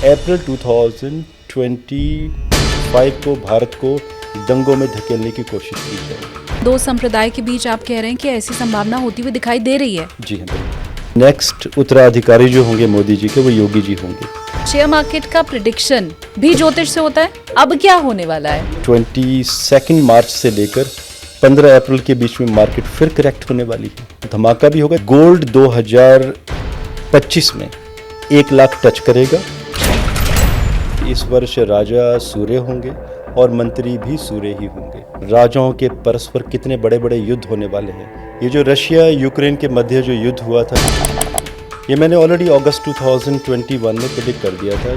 अप्रैल 2025 को भारत को दंगों में धकेलने की कोशिश की जाए। दो संप्रदाय के बीच आप कह रहे हैं कि ऐसी संभावना होती हुई दिखाई दे रही है। जी हाँ, नेक्स्ट उत्तराधिकारी जो होंगे मोदी जी के, वो योगी जी होंगे। शेयर मार्केट का प्रिडिक्शन भी ज्योतिष से होता है। अब क्या होने वाला है? 22 मार्च से लेकर 15 अप्रैल के बीच में मार्केट फिर करेक्ट होने वाली है। धमाका भी होगा। गोल्ड 2025 में 1 लाख टच करेगा। इस वर्ष राजा सूर्य होंगे और मंत्री भी सूर्य ही होंगे। राजाओं के परस्पर कितने बड़े बड़े युद्ध होने वाले हैं। ये जो रशिया यूक्रेन के मध्य जो युद्ध हुआ था, ये मैंने ऑलरेडी अगस्त 2021 में प्रेडिक्ट कर दिया था।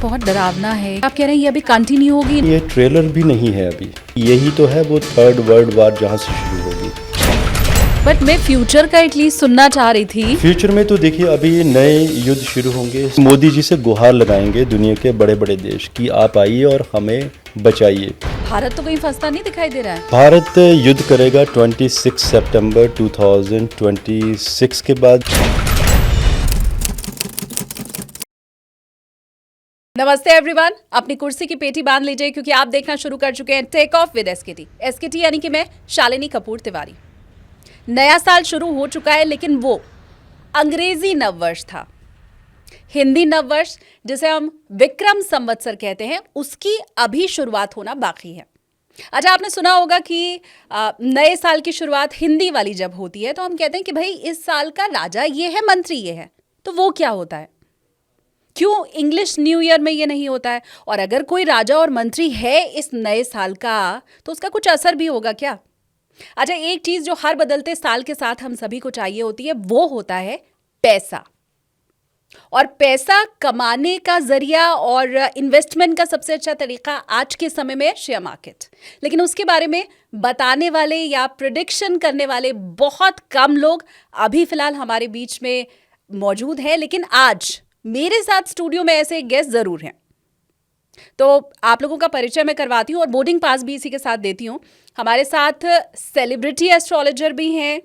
बहुत डरावना है। आप कह रहे हैं ये अभी कंटिन्यू होगी? ये ट्रेलर भी नहीं है अभी, यही तो है वो थर्ड वर्ल्ड वार जहाँ से शुरू होगी। बट मैं फ्यूचर का एटलीस्ट सुनना चाह रही थी। फ्यूचर में तो देखिए अभी नए युद्ध शुरू होंगे। मोदी जी से गुहार लगाएंगे दुनिया के बड़े बड़े देश कि आप आइए और हमें बचाइए। भारत तो कहीं फंसता नहीं दिखाई दे रहा है। भारत युद्ध करेगा 26 सितंबर 2026 के बाद। नमस्ते एवरीवन, अपनी कुर्सी की पेटी बांध लीजिए क्योंकि आप देखना शुरू कर चुके हैं टेक ऑफ विद एसकेटी यानी कि मैं शालिनी कपूर तिवारी। नया साल शुरू हो चुका है, लेकिन वो अंग्रेजी नववर्ष था। हिंदी नववर्ष जिसे हम विक्रम संवत्सर कहते हैं, उसकी अभी शुरुआत होना बाकी है। अच्छा, आपने सुना होगा कि नए साल की शुरुआत हिंदी वाली जब होती है तो हम कहते हैं कि भाई इस साल का राजा ये है, मंत्री ये है। तो वो क्या होता है? क्यों इंग्लिश न्यू ईयर में ये नहीं होता है? और अगर कोई राजा और मंत्री है इस नए साल का, तो उसका कुछ असर भी होगा क्या? अच्छा, एक चीज जो हर बदलते साल के साथ हम सभी को चाहिए होती है, वो होता है पैसा। और पैसा कमाने का जरिया और इन्वेस्टमेंट का सबसे अच्छा तरीका आज के समय में शेयर मार्केट। लेकिन उसके बारे में बताने वाले या प्रेडिक्शन करने वाले बहुत कम लोग अभी फिलहाल हमारे बीच में मौजूद हैं। लेकिन आज मेरे साथ स्टूडियो में ऐसे गेस्ट जरूर हैं, तो आप लोगों का परिचय मैं करवाती हूँ और बोर्डिंग पास भी इसी के साथ देती हूँ। हमारे साथ सेलिब्रिटी एस्ट्रोलॉजर भी हैं,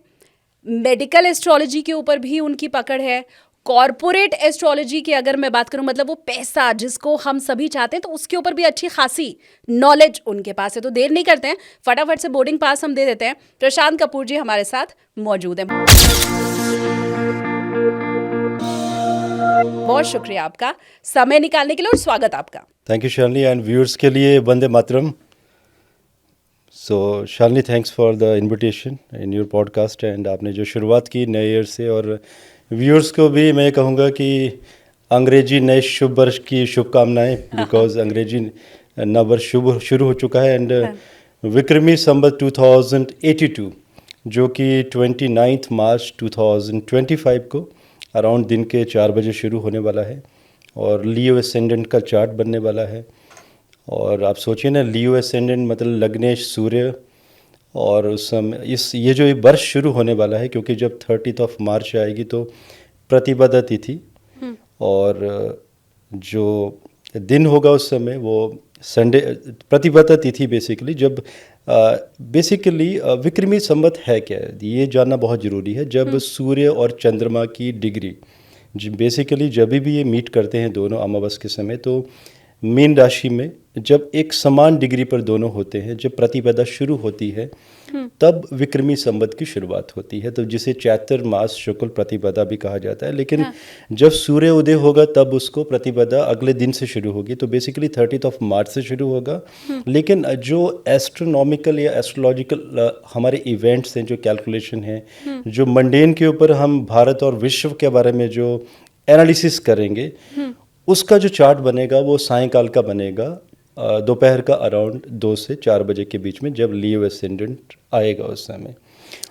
मेडिकल एस्ट्रोलॉजी के ऊपर भी उनकी पकड़ है, कॉर्पोरेट एस्ट्रोलॉजी की अगर मैं बात करूं, मतलब वो पैसा जिसको हम सभी चाहते हैं, तो उसके ऊपर भी अच्छी खासी नॉलेज उनके पास है। तो देर नहीं करते हैं, फटाफट से बोर्डिंग पास हम दे देते हैं। प्रशांत कपूर जी हमारे साथ मौजूद हैं। बहुत शुक्रिया आपका समय निकालने के लिए और स्वागत आपका। Thank you Shalini, and viewers के लिए वंदे मातरम। So Shalini, thanks for the invitation in your podcast. And आपने जो शुरुआत की नए ईयर से, और व्यूअर्स को भी मैं कहूँगा कि अंग्रेजी नए शुभ वर्ष की शुभकामनाएं, बिकॉज अंग्रेजी नव वर्ष शुभ शुरू हो चुका है। एंड विक्रमी संवत 2082 जो कि 29 मार्च 2025 को अराउंड दिन के 4 बजे शुरू होने वाला है, और लियो एसेंडेंट का चार्ट बनने वाला है। और आप सोचिए ना, लियो एसेंडेंट मतलब लग्नेश सूर्य, और उस समय ये जो वर्ष शुरू होने वाला है, क्योंकि जब 30 मार्च आएगी तो प्रतिपदा तिथि, और जो दिन होगा उस समय वो संडे, प्रतिपदा तिथि बेसिकली। जब बेसिकली विक्रमी संवत है क्या, ये जानना बहुत ज़रूरी है। जब सूर्य और चंद्रमा की डिग्री बेसिकली जब भी ये मीट करते हैं दोनों अमावस के समय, तो मीन राशि में जब एक समान डिग्री पर दोनों होते हैं, जब प्रतिपदा शुरू होती है तब विक्रमी संवत की शुरुआत होती है। तो जिसे चैत्र मास शुक्ल प्रतिपदा भी कहा जाता है। लेकिन जब सूर्य उदय होगा तब उसको प्रतिपदा अगले दिन से शुरू होगी, तो बेसिकली 30 मार्च से शुरू होगा। लेकिन जो एस्ट्रोनॉमिकल या एस्ट्रोलॉजिकल हमारे इवेंट्स हैं, जो कैलकुलेशन है, जो मंडेन के ऊपर हम भारत और विश्व के बारे में जो एनालिसिस करेंगे, उसका जो चार्ट बनेगा वो सायंकाल का बनेगा, दोपहर का अराउंड 2 से 4 बजे के बीच में, जब लियो एसेंडेंट आएगा उस समय।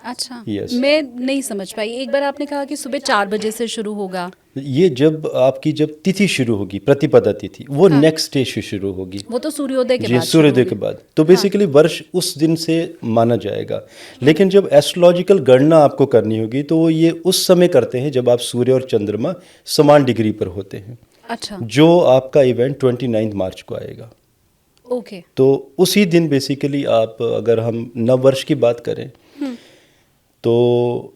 अच्छा, yes. मैं नहीं समझ पाई। एक बार आपने कहा कि सुबह 4 बजे से शुरू होगा। ये जब आपकी जब तिथि शुरू होगी, प्रतिपदा तिथि, वो नेक्स्ट डे से शुरू होगी। वो तो सूर्योदय के बाद, सूर्योदय के बाद। तो बेसिकली वर्ष उस दिन से माना जाएगा। लेकिन जब एस्ट्रोलॉजिकल गणना आपको करनी होगी तो ये उस समय करते हैं जब आप सूर्य और चंद्रमा समान डिग्री पर होते हैं। अच्छा, जो आपका इवेंट 29 मार्च को आएगा। ओके। तो उसी दिन बेसिकली आप, अगर हम नव वर्ष की बात करें, तो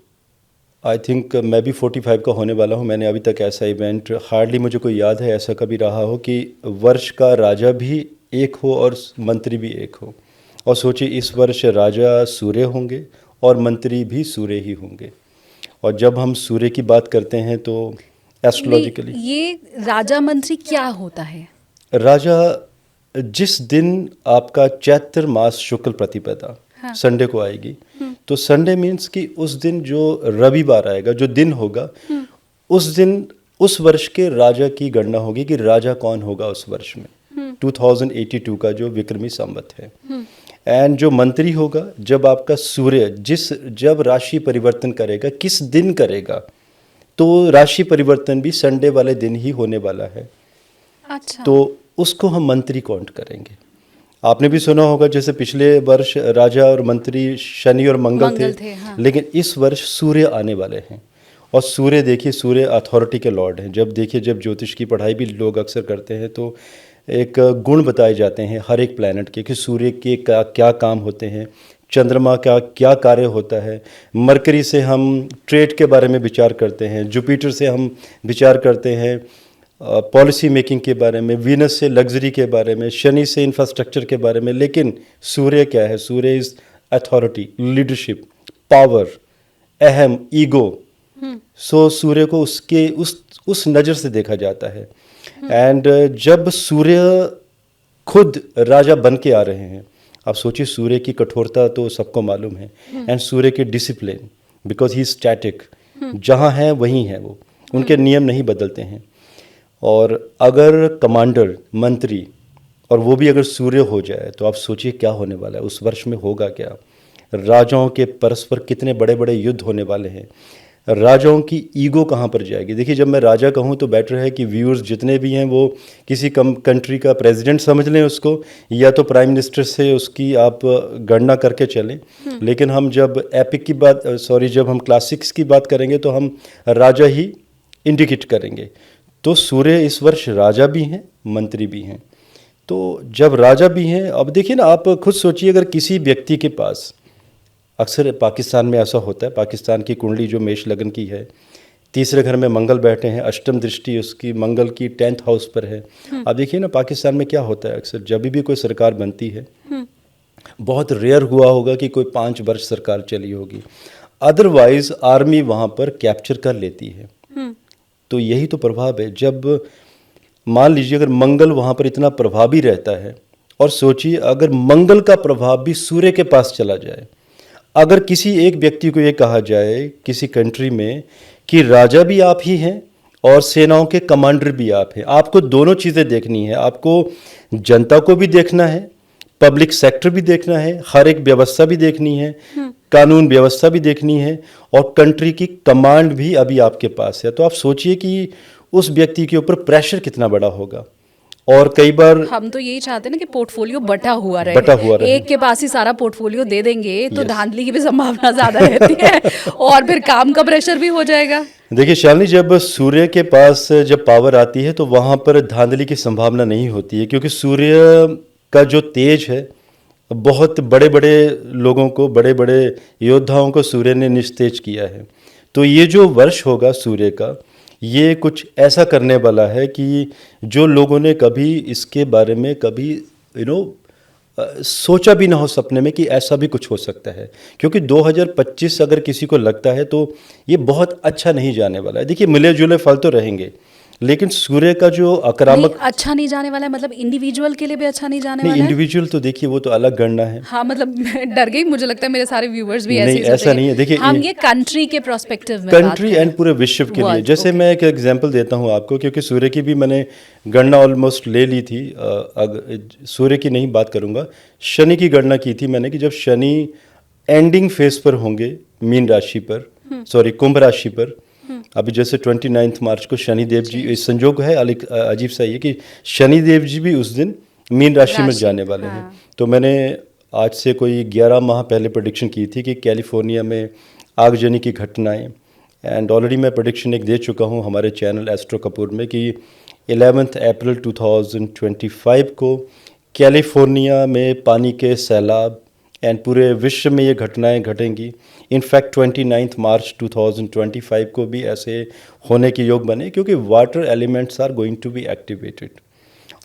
आई थिंक मैं भी 45 का होने वाला हूँ। मैंने अभी तक ऐसा इवेंट हार्डली मुझे कोई याद है ऐसा कभी रहा हो कि वर्ष का राजा भी एक हो और मंत्री भी एक हो। और सोचिए इस वर्ष राजा सूर्य होंगे और मंत्री भी सूर्य ही होंगे। और जब हम सूर्य की बात करते हैं तो एस्ट्रोलॉजिकली ये राजा मंत्री क्या होता है? राजा जिस दिन आपका चैत्र मास शुक्ल प्रतिपदा हाँ। संडे को आएगी, तो संडे मीन्स कि उस दिन जो रविवार आएगा, जो दिन होगा, उस दिन उस वर्ष के राजा की गणना होगी कि राजा कौन होगा उस वर्ष में। 2082 का जो विक्रमी संवत है। एंड जो मंत्री होगा, जब आपका सूर्य जब राशि परिवर्तन करेगा, किस दिन करेगा, तो राशि परिवर्तन भी संडे वाले दिन ही होने वाला है। अच्छा। तो उसको हम मंत्री काउंट करेंगे। आपने भी सुना होगा जैसे पिछले वर्ष राजा और मंत्री शनि और मंगल थे, हाँ। लेकिन इस वर्ष सूर्य आने वाले हैं। और सूर्य देखिए, सूर्य अथॉरिटी के लॉर्ड हैं। जब ज्योतिष की पढ़ाई भी लोग अक्सर करते हैं तो एक गुण बताए जाते हैं हर एक प्लैनेट के कि सूर्य के क्या काम होते हैं, चंद्रमा का क्या कार्य होता है। मरकरी से हम ट्रेड के बारे में विचार करते हैं, जुपिटर से हम विचार करते हैं पॉलिसी मेकिंग के बारे में, वीनस से लग्जरी के बारे में, शनि से इंफ्रास्ट्रक्चर के बारे में। लेकिन सूर्य क्या है? सूर्य इज अथॉरिटी, लीडरशिप, पावर, अहम, ईगो। सो सूर्य को उसके उस नज़र से देखा जाता है। एंड जब सूर्य खुद राजा बन के आ रहे हैं, आप सोचिए सूर्य की कठोरता तो सबको मालूम है। एंड सूर्य के डिसिप्लिन, बिकॉज ही स्टैटिक, जहाँ है वहीं है वो, उनके नियम नहीं बदलते हैं। और अगर कमांडर, मंत्री, और वो भी अगर सूर्य हो जाए तो आप सोचिए क्या होने वाला है उस वर्ष में, होगा क्या। राजाओं के परस्पर कितने बड़े बड़े युद्ध होने वाले हैं। राजाओं की ईगो कहाँ पर जाएगी। देखिए, जब मैं राजा कहूँ तो बेटर है कि व्यूअर्स जितने भी हैं वो किसी कंट्री का प्रेसिडेंट समझ लें उसको, या तो प्राइम मिनिस्टर से उसकी आप गणना करके चलें। लेकिन हम जब एपिक की बात जब हम क्लासिक्स की बात करेंगे तो हम राजा ही इंडिकेट करेंगे। तो सूर्य इस वर्ष राजा भी हैं, मंत्री भी हैं। तो जब राजा भी हैं, अब देखिए ना, आप खुद सोचिए, अगर किसी व्यक्ति के पास, अक्सर पाकिस्तान में ऐसा होता है, पाकिस्तान की कुंडली जो मेष लगन की है, तीसरे घर में मंगल बैठे हैं, अष्टम दृष्टि उसकी मंगल की 10th हाउस पर है। अब देखिए ना, पाकिस्तान में क्या होता है, अक्सर जब भी कोई सरकार बनती है, बहुत रेयर हुआ होगा कि कोई 5 वर्ष सरकार चली होगी, अदरवाइज आर्मी वहाँ पर कैप्चर कर लेती है। तो यही तो प्रभाव है। जब मान लीजिए अगर मंगल वहाँ पर इतना प्रभावी रहता है, और सोचिए अगर मंगल का प्रभाव भी सूर्य के पास चला जाए, अगर किसी एक व्यक्ति को ये कहा जाए किसी कंट्री में कि राजा भी आप ही हैं और सेनाओं के कमांडर भी आप हैं, आपको दोनों चीज़ें देखनी है। आपको जनता को भी देखना है, पब्लिक सेक्टर भी देखना है, हर एक व्यवस्था भी देखनी है, कानून व्यवस्था भी देखनी है, और कंट्री की कमांड भी अभी आपके पास है। तो आप सोचिए कि उस व्यक्ति के ऊपर प्रेशर कितना बड़ा होगा। और कई बार हम तो यही चाहते हैं ना कि पोर्टफोलियो बटा हुआ रहे। एक के पास ही सारा पोर्टफोलियो दे देंगे तो धांधली की भी संभावना ज्यादा रहती है और फिर काम का प्रेशर भी हो जाएगा। देखिए शालिनी, जब सूर्य के पास जब पावर आती है तो वहाँ पर धांधली की संभावना नहीं होती है, क्योंकि सूर्य का जो तेज है, बहुत बड़े बड़े लोगों को, बड़े बड़े योद्धाओं को सूर्य ने निस्तेज किया है। तो ये जो वर्ष होगा सूर्य का, ये कुछ ऐसा करने वाला है कि जो लोगों ने कभी इसके बारे में कभी सोचा भी ना हो सपने में कि ऐसा भी कुछ हो सकता है। क्योंकि 2025 अगर किसी को लगता है तो ये बहुत अच्छा नहीं जाने वाला है। देखिए, मिले जुले फल तो रहेंगे, लेकिन सूर्य का जो आक्रामक अच्छा नहीं जाने वाला है, मतलब इंडिविजुअल के लिए भी अच्छा नहीं जाने वाला है। इंडिविजुअल तो देखिए वो तो अलग गणना है। हाँ, मतलब डर गई, मुझे लगता है मेरे सारे व्यूअर्स भी नहीं, ऐसा नहीं है। देखिए, हम ये कंट्री के प्रोस्पेक्टिव में कंट्री एंड पूरे विश्व के लिए, जैसे मैं एक एग्जांपल देता हूँ आपको, क्योंकि सूर्य की भी मैंने गणना ऑलमोस्ट ले ली थी। सूर्य की नहीं बात करूँगा, शनि की गणना की थी मैंने कि जब शनि एंडिंग फेज पर होंगे मीन राशि पर, कुंभ राशि पर, अभी जैसे 29 मार्च को शनिदेव जी, संजोग है अजीब सा ये कि शनिदेव जी भी उस दिन मीन राशि में जाने वाले हैं। तो मैंने आज से कोई 11 माह पहले प्रेडिक्शन की थी कि कैलिफोर्निया में आगजनी की घटनाएं, एंड ऑलरेडी मैं प्रेडिक्शन एक दे चुका हूं हमारे चैनल एस्ट्रो कपूर में कि 11 अप्रैल 2025 को कैलिफोर्निया में पानी के सैलाब एंड पूरे विश्व में ये घटनाएं घटेंगी। इनफैक्ट 29 मार्च 2025 को भी ऐसे होने के योग बने, क्योंकि water elements are going to be activated.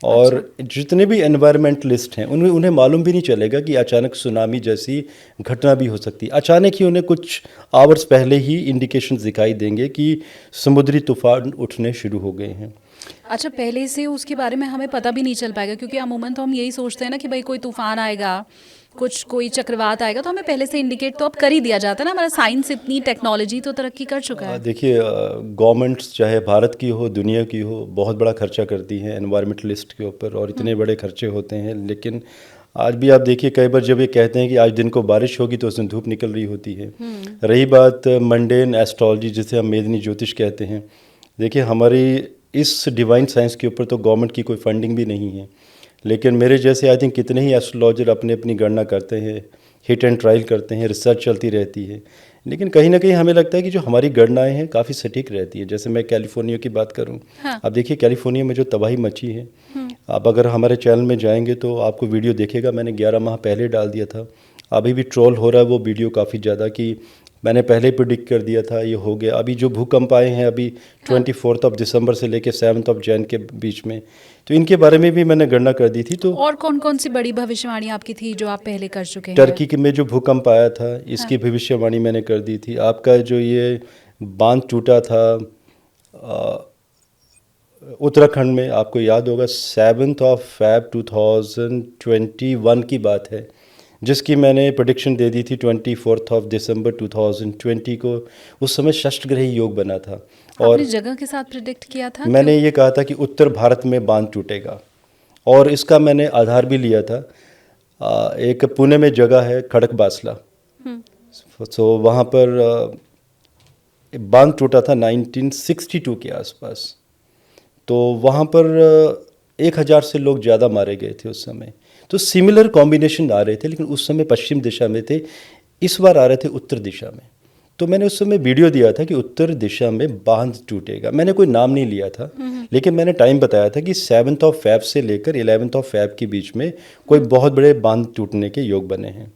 और जितने भी एनवायरमेंटलिस्ट हैं उन्हें मालूम भी नहीं चलेगा कि अचानक सुनामी जैसी घटना भी हो सकती है। अचानक ही उन्हें कुछ आवर्स पहले ही इंडिकेशंस दिखाई देंगे कि समुद्री तूफान उठने शुरू हो गए हैं। अच्छा, पहले से उसके बारे में हमें पता भी नहीं चल पाएगा, क्योंकि अमूमन तो हम यही सोचते हैं ना कि भाई कोई तूफान आएगा, कोई चक्रवात आएगा, तो हमें पहले से इंडिकेट तो अब कर ही दिया जाता है ना। हमारा साइंस, इतनी टेक्नोलॉजी तो तरक्की कर चुका है। देखिए, गवर्नमेंट्स चाहे भारत की हो, दुनिया की हो, बहुत बड़ा खर्चा करती हैं एनवायरमेंटलिस्ट के ऊपर, और इतने बड़े खर्चे होते हैं। लेकिन आज भी आप देखिए, कई बार जब ये कहते हैं कि आज दिन को बारिश होगी तो उसमें धूप निकल रही होती है। रही बात मंडेन एस्ट्रोलॉजी, जिसे हम मेदिनी ज्योतिष कहते हैं, देखिए हमारी इस डिवाइन साइंस के ऊपर तो गवर्नमेंट की कोई फंडिंग भी नहीं है। लेकिन मेरे जैसे आई थिंक कितने ही एस्ट्रोलॉजर अपनी अपनी गणना करते हैं, हिट एंड ट्रायल करते हैं, रिसर्च चलती रहती है। लेकिन कहीं ना कहीं हमें लगता है कि जो हमारी गणनाएं हैं काफ़ी सटीक रहती है। जैसे मैं कैलिफोर्निया की बात करूं, अब देखिए कैलिफोर्निया में जो तबाही मची है, आप अगर हमारे चैनल में जाएंगे तो आपको वीडियो देखेगा, मैंने 11 माह पहले डाल दिया था। अभी भी ट्रोल हो रहा है वो वीडियो काफ़ी ज़्यादा, कि मैंने पहले प्रिडिक्ट कर दिया था ये हो गया। अभी जो भूकंप आए हैं अभी 24 दिसंबर से लेकर 7 जनवरी के बीच में, तो इनके बारे में भी मैंने गणना कर दी थी। तो और कौन कौन सी बड़ी भविष्यवाणी आपकी थी जो आप पहले कर चुके हैं? टर्की के में जो भूकंप आया था इसकी भविष्यवाणी मैंने कर दी थी। आपका जो ये बांध टूटा था उत्तराखंड में, आपको याद होगा 7 February 2021 की बात है, जिसकी मैंने प्रेडिक्शन दे दी थी 24 दिसंबर 2020 को। उस समय षष्ठग्रही योग बना था, और आपने जगह के साथ प्रेडिक्ट किया था? मैंने ये कहा था कि उत्तर भारत में बांध टूटेगा, और इसका मैंने आधार भी लिया था। एक पुणे में जगह है खड़क बासला, सो वहाँ पर बांध टूटा था 1962 के आसपास। तो वहाँ पर 1000 से लोग ज़्यादा मारे गए थे उस समय। तो सिमिलर कॉम्बिनेशन आ रहे थे, लेकिन उस समय पश्चिम दिशा में थे, इस बार आ रहे थे उत्तर दिशा में। तो मैंने उस समय वीडियो दिया था कि उत्तर दिशा में बांध टूटेगा। मैंने कोई नाम नहीं लिया था, लेकिन मैंने टाइम बताया था कि 7 February से लेकर 11 February के बीच में कोई बहुत बड़े बांध टूटने के योग बने हैं।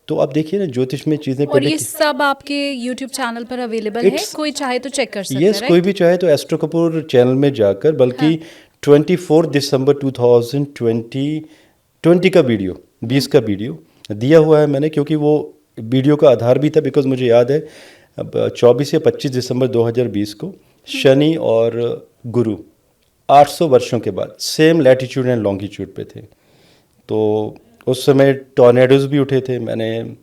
तो आप देखिए ना, ज्योतिष में चीज़ें और ये सब आपके YouTube चैनल पर अवेलेबल है, कोई चाहे तो चेक कर सकता है? यस, कोई भी चाहे तो एस्ट्रो कपूर चैनल में जाकर, बल्कि 24 दिसंबर 2020 का वीडियो, 20 का वीडियो दिया हुआ है मैंने, क्योंकि वो वीडियो का आधार भी था। बिकॉज मुझे याद है अब 24 या 25 दिसंबर 2020 को शनि और गुरु 800 वर्षों के बाद सेम लैटिट्यूड एंड लॉन्गिट्यूड पे थे। तो उस समय टॉर्नेडोज भी उठे थे। मैंने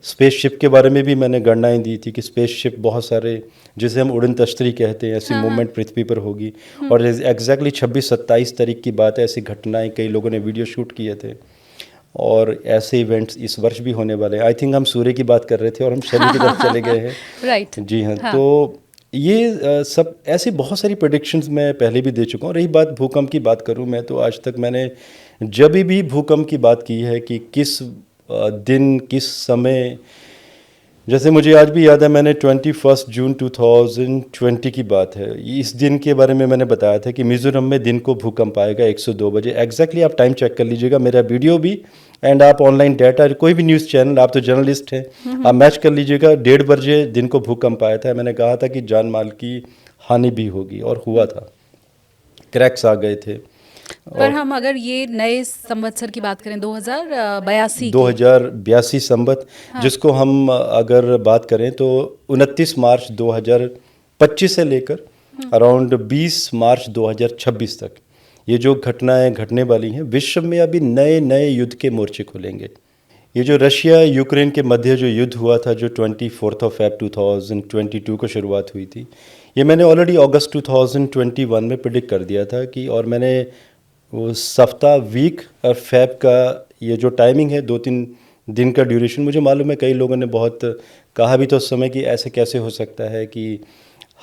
स्पेसशिप के बारे में भी मैंने गणनाएं दी थी कि स्पेसशिप बहुत सारे, जिसे हम उड़न तश्तरी कहते हैं, ऐसी मूवमेंट पृथ्वी पर होगी। और एग्जैक्टली 26-27 तारीख की बात है, ऐसी घटनाएं कई लोगों ने वीडियो शूट किए थे, और ऐसे इवेंट्स इस वर्ष भी होने वाले हैं। आई थिंक हम सूर्य की बात कर रहे थे और हम शनि की तरफ चले गए हैं। राइट, जी हाँ। तो ये सब ऐसी बहुत सारी प्रेडिक्शंस मैं पहले भी दे चुका हूँ। रही बात भूकंप की बात करूँ, मैं तो आज तक मैंने जब भी भूकंप की बात की है कि किस दिन किस समय, जैसे मुझे आज भी याद है, मैंने 21 जून 2020 की बात है, इस दिन के बारे में मैंने बताया था कि मिज़ोरम में दिन को भूकंप आएगा 102 बजे। एग्जैक्टली आप टाइम चेक कर लीजिएगा, मेरा वीडियो भी एंड आप ऑनलाइन डाटा, कोई भी न्यूज़ चैनल, आप तो जर्नलिस्ट हैं, आप मैच कर लीजिएगा। 1:30 बजे दिन को भूकंप आया था। मैंने कहा था कि जान माल की हानि भी होगी, और हुआ था, क्रैक्स आ गए थे। पर हम अगर ये नए संवत्सर की बात करें 2082 संवत, जिसको हम अगर बात करें तो 29 मार्च 2025 से लेकर अराउंड 20 मार्च 2026 तक ये जो घटनाएं घटने वाली हैं, विश्व में अभी नए नए युद्ध के मोर्चे खुलेंगे। ये जो रशिया यूक्रेन के मध्य जो युद्ध हुआ था, जो 24 February 2022 को शुरुआत हुई थी, ये मैंने ऑलरेडी अगस्त 2021 में प्रिडिक्ट कर दिया था कि, और मैंने वो सप्ताह, वीक और फैब का ये जो टाइमिंग है, 2-3 दिन का ड्यूरेशन, मुझे मालूम है कई लोगों ने बहुत कहा भी तो उस समय कि ऐसे कैसे हो सकता है कि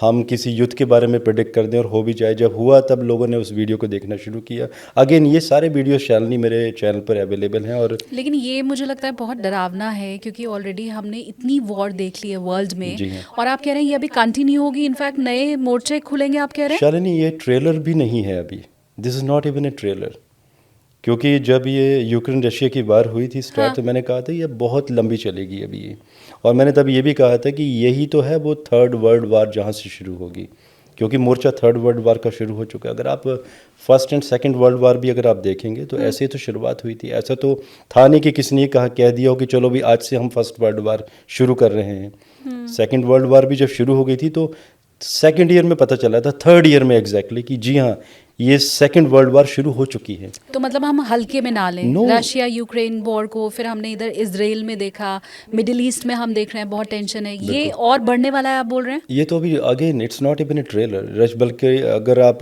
हम किसी युद्ध के बारे में प्रेडिक्ट कर दें और हो भी जाए। जब हुआ तब लोगों ने उस वीडियो को देखना शुरू किया। अगेन ये सारे वीडियो शालिनी मेरे चैनल पर अवेलेबल हैं। और लेकिन ये मुझे लगता है बहुत डरावना है, क्योंकि ऑलरेडी हमने इतनी वॉर देख ली है वर्ल्ड में, और आप कह रहे हैं ये अभी कंटिन्यू होगी, इनफैक्ट नए मोर्चे खुलेंगे, आप कह रहे हैं? शालिनी ये ट्रेलर भी नहीं है अभी, this is not even a trailer. क्योंकि जब ये यूक्रेन रशिया की वार हुई थी स्टार्ट, हाँ। तो मैंने कहा था ये बहुत लंबी चलेगी अभी ये। और मैंने तब ये भी कहा था कि यही तो है वो थर्ड वर्ल्ड वार जहाँ से शुरू होगी, क्योंकि मोर्चा थर्ड वर्ल्ड वार का शुरू हो चुका है। अगर आप first and second world war भी अगर आप देखेंगे तो ऐसे ही तो शुरुआत हुई थी। ऐसा तो था नहीं कि किसी ने कह दिया हो कि चलो भी आज से हम फर्स्ट वर्ल्ड वार शुरू कर रहे हैं। सेकंड वर्ल्ड वार भी जब शुरू हो गई थी तो सेकंड ईयर में पता चला था, थर्ड ईयर में एग्जैक्टली, कि जी हाँ ये सेकंड वर्ल्ड वार शुरू हो चुकी है। तो मतलब हम हल्के में ना लें No. रशिया यूक्रेन वॉर को, फिर हमने इधर इजराइल में देखा, मिडिल ईस्ट में हम देख रहे हैं बहुत टेंशन है, ये और बढ़ने वाला है आप बोल रहे हैं? ये तो अभी again it's not even a trailer rush, बल्कि अगर आप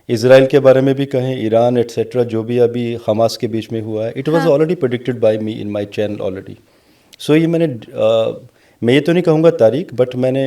इसराइल के बारे में भी कहें, ईरान एट्सेट्रा, जो भी अभी हमास के बीच में हुआ है, it was already predicted by me in my channel already. So ये मैं ये तो नहीं कहूँगा तारीख, बट मैंने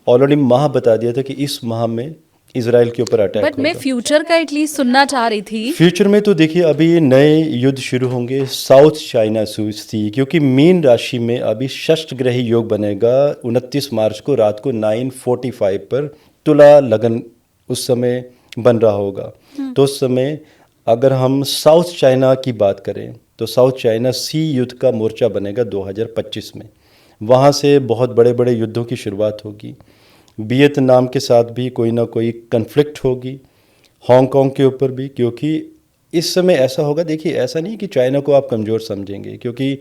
ऑलरेडी माह बता दिया था कि इस माह में इसराइल के ऊपर अटैक बट मैं होगा। फ्यूचर का एटलीस्ट सुनना चाह रही थी। फ्यूचर में तो देखिए अभी नए युद्ध शुरू होंगे साउथ चाइना सी, क्योंकि मीन राशि में अभी षष्ठग्रही योग बनेगा 29 मार्च को रात को 9:45 पर तुला लगन उस समय बन रहा होगा। तो उस समय अगर हम साउथ चाइना की बात करें तो साउथ चाइना सी युद्ध का मोर्चा बनेगा 2025 में। वहाँ से बहुत बड़े बड़े युद्धों की शुरुआत होगी। वियतनाम के साथ भी कोई ना कोई कन्फ्लिक्ट होगी, हांगकांग के ऊपर भी, क्योंकि इस समय ऐसा होगा। देखिए ऐसा नहीं कि चाइना को आप कमज़ोर समझेंगे, क्योंकि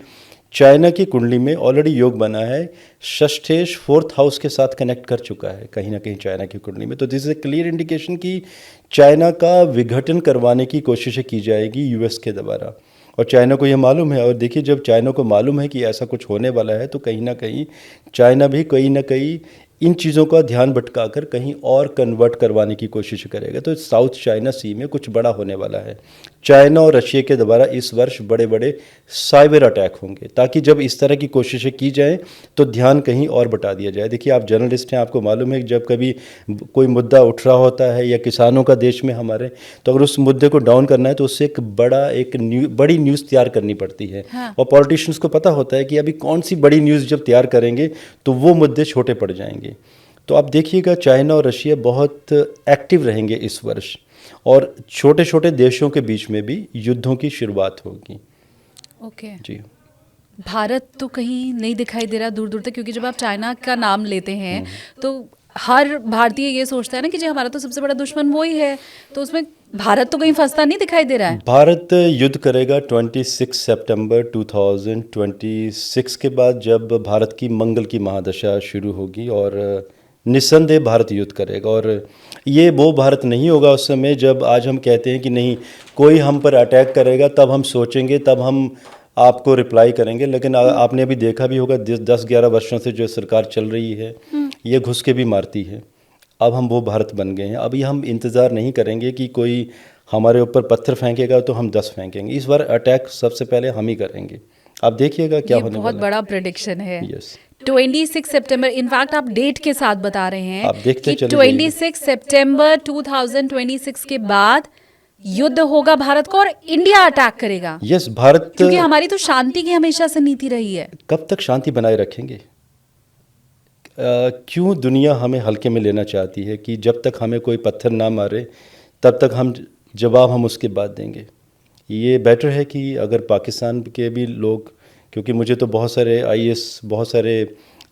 चाइना की कुंडली में ऑलरेडी योग बना है, षष्ठेश फोर्थ हाउस के साथ कनेक्ट कर चुका है कहीं ना कहीं चाइना की कुंडली में। तो this is a clear indication कि चाइना का विघटन करवाने की कोशिशें की जाएगी यूएस के द्वारा, और चाइना को ये मालूम है। और देखिए जब चाइना को मालूम है कि ऐसा कुछ होने वाला है, तो कहीं ना कहीं चाइना भी कहीं ना कहीं इन चीज़ों का ध्यान भटकाकर कहीं और कन्वर्ट करवाने की कोशिश करेगा। तो साउथ चाइना सी में कुछ बड़ा होने वाला है। चाइना और रशिया के द्वारा इस वर्ष बड़े बड़े साइबर अटैक होंगे, ताकि जब इस तरह की कोशिशें की जाएं तो ध्यान कहीं और बटा दिया जाए। देखिए आप जर्नलिस्ट हैं, आपको मालूम है कि जब कभी कोई मुद्दा उठ रहा होता है या किसानों का देश में हमारे, तो अगर उस मुद्दे को डाउन करना है तो उससे एक बड़ी न्यूज़ तैयार करनी पड़ती है। हाँ। और पॉलिटिशियंस को पता होता है कि अभी कौन सी बड़ी न्यूज़ जब तैयार करेंगे तो वो मुद्दे छोटे पड़ जाएंगे। तो आप देखिएगा चाइना और रशिया बहुत एक्टिव रहेंगे इस वर्ष, और छोटे छोटे देशों के बीच में भी युद्धों की शुरुआत होगी। ओके। जी भारत तो कहीं नहीं दिखाई दे रहा दूर दूर तक, क्योंकि जब आप चाइना का नाम लेते हैं तो हर भारतीय ये सोचता है ना कि जो हमारा तो सबसे बड़ा दुश्मन वो ही है, तो उसमें भारत तो कहीं फंसता नहीं दिखाई दे रहा है। भारत युद्ध करेगा 26 सितंबर 2026 के बाद, जब भारत की मंगल की महादशा शुरू होगी, और निस्संदेह भारत युद्ध करेगा। और ये वो भारत नहीं होगा उस समय जब आज हम कहते हैं कि नहीं कोई हम पर अटैक करेगा तब हम सोचेंगे, तब हम आपको रिप्लाई करेंगे। लेकिन आपने अभी देखा भी होगा 10-11 वर्षों से जो सरकार चल रही है ये घुस के भी मारती है। अब हम वो भारत बन गए हैं। अभी हम इंतज़ार नहीं करेंगे कि कोई हमारे ऊपर पत्थर फेंकेगा तो हम 10 फेंकेंगे। इस बार अटैक सबसे पहले हम ही करेंगे। आप देखिएगा क्या ये होने बहुत वाला बड़ा प्रेडिक्शन है। यस 26 सितंबर, इनफैक्ट आप डेट के साथ बता रहे हैं आप देखते कि चले जाइए। 26 सितंबर 2026 के बाद युद्ध होगा भारत को और इंडिया अटैक करेगा, यस भारत क्योंकि हमारी तो शांति की हमेशा से नीति रही है। कब तक शांति बनाए रखेंगे? क्यों दुनिया हमें हल्के में लेना चाहती है कि जब तक हमें कोई पत्थर ना मारे तब तक हम जवाब हम उसके बाद देंगे। ये बेटर है कि अगर पाकिस्तान के भी लोग, क्योंकि मुझे तो बहुत सारे आईएएस, बहुत सारे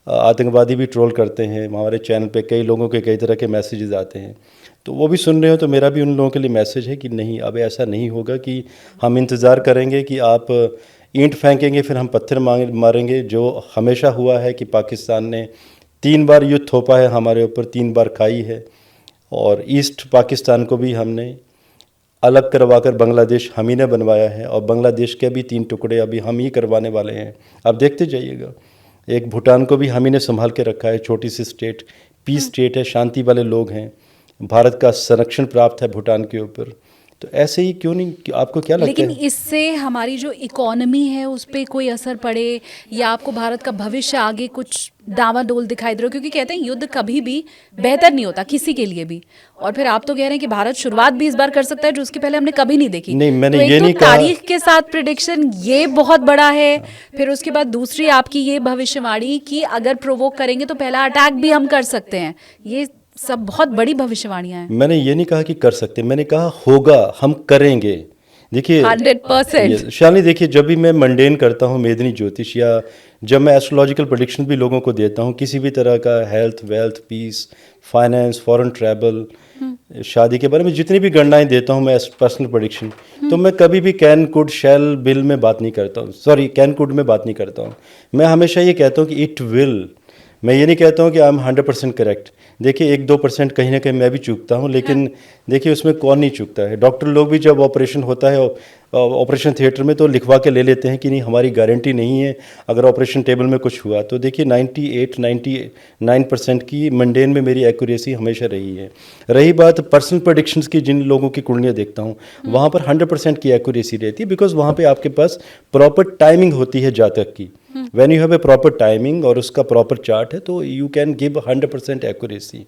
आतंकवादी भी ट्रोल करते हैं हमारे चैनल पे, कई लोगों के कई तरह के मैसेजेस आते हैं, तो वो भी सुन रहे हो, तो मेरा भी उन लोगों के लिए मैसेज है कि नहीं, अब ऐसा नहीं होगा कि हम इंतज़ार करेंगे कि आप ईंट फेंकेंगे फिर हम पत्थर मारेंगे। जो हमेशा हुआ है कि पाकिस्तान ने 3 बार युद्ध थोपा है हमारे ऊपर, 3 बार खाई है, और ईस्ट पाकिस्तान को भी हमने अलग करवाकर बांग्लादेश हम ही ने बनवाया है, और बांग्लादेश के भी 3 टुकड़े अभी हम ही करवाने वाले हैं। आप देखते जाइएगा। एक भूटान को भी हम ही ने संभाल के रखा है, छोटी सी स्टेट, पीस स्टेट है, शांति वाले लोग हैं, भारत का संरक्षण प्राप्त है भूटान के ऊपर। तो ऐसे ही क्यों नहीं, आपको क्या लगता लेकिन है? इससे हमारी जो इकोनॉमी है उस पर कोई असर पड़े, या आपको भारत का भविष्य आगे कुछ डामाडोल दिखाई दे रहा हो? क्योंकि कहते हैं युद्ध कभी भी बेहतर नहीं होता किसी के लिए भी, और फिर आप तो कह रहे हैं कि भारत शुरुआत भी इस बार कर सकता है जो उसके पहले हमने कभी नहीं देखी। नहीं, मैंने तो एक ये तो नहीं कहा। तारीख के साथ प्रिडिक्शन ये बहुत बड़ा है, फिर उसके बाद दूसरी आपकी ये भविष्यवाणी कि अगर प्रोवोक करेंगे तो पहला अटैक भी हम कर सकते हैं। ये सब बहुत बड़ी भविष्यवाणियां हैं। मैंने ये नहीं कहा कि कर सकते, मैंने कहा होगा, हम करेंगे। देखिए 100%। शालिनी, देखिए जब भी मैं मंडेन करता हूँ मेदनी ज्योतिष, या जब मैं एस्ट्रोलॉजिकल प्रेडिक्शन भी लोगों को देता हूँ किसी भी तरह का, health, wealth, peace, finance, foreign travel, शादी के बारे में जितनी भी गणनाएं देता हूँ मैं पर्सनल प्रेडिक्शन, तो मैं कभी भी कैन, कुड, शैल, बिल में बात नहीं करता हूँ, सॉरी कैन, कुड में बात नहीं करता हूँ। मैं हमेशा ये कहता हूँ कि इट विल। मैं ये नहीं कहता हूँ कि आई एम 100% करेक्ट। देखिए 1-2% कहीं ना कहीं मैं भी चूकता हूँ, लेकिन देखिए उसमें कौन नहीं चूकता है। डॉक्टर लोग भी जब ऑपरेशन होता है ऑपरेशन थिएटर में तो लिखवा के ले लेते हैं कि नहीं हमारी गारंटी नहीं है अगर ऑपरेशन टेबल में कुछ हुआ। तो देखिए 98-99% की मंडेन में मेरी एक्यूरेसी हमेशा रही है। रही बात पर्सनल प्रेडिक्शंस की, जिन लोगों की कुंडलियाँ देखता हूँ वहाँ पर 100% की एक्यूरेसी रहती है, बिकॉज वहाँ पे आपके पास प्रॉपर टाइमिंग होती है जातक की। When you have a proper timing और उसका प्रॉपर चार्ट है तो you can give 100% accuracy.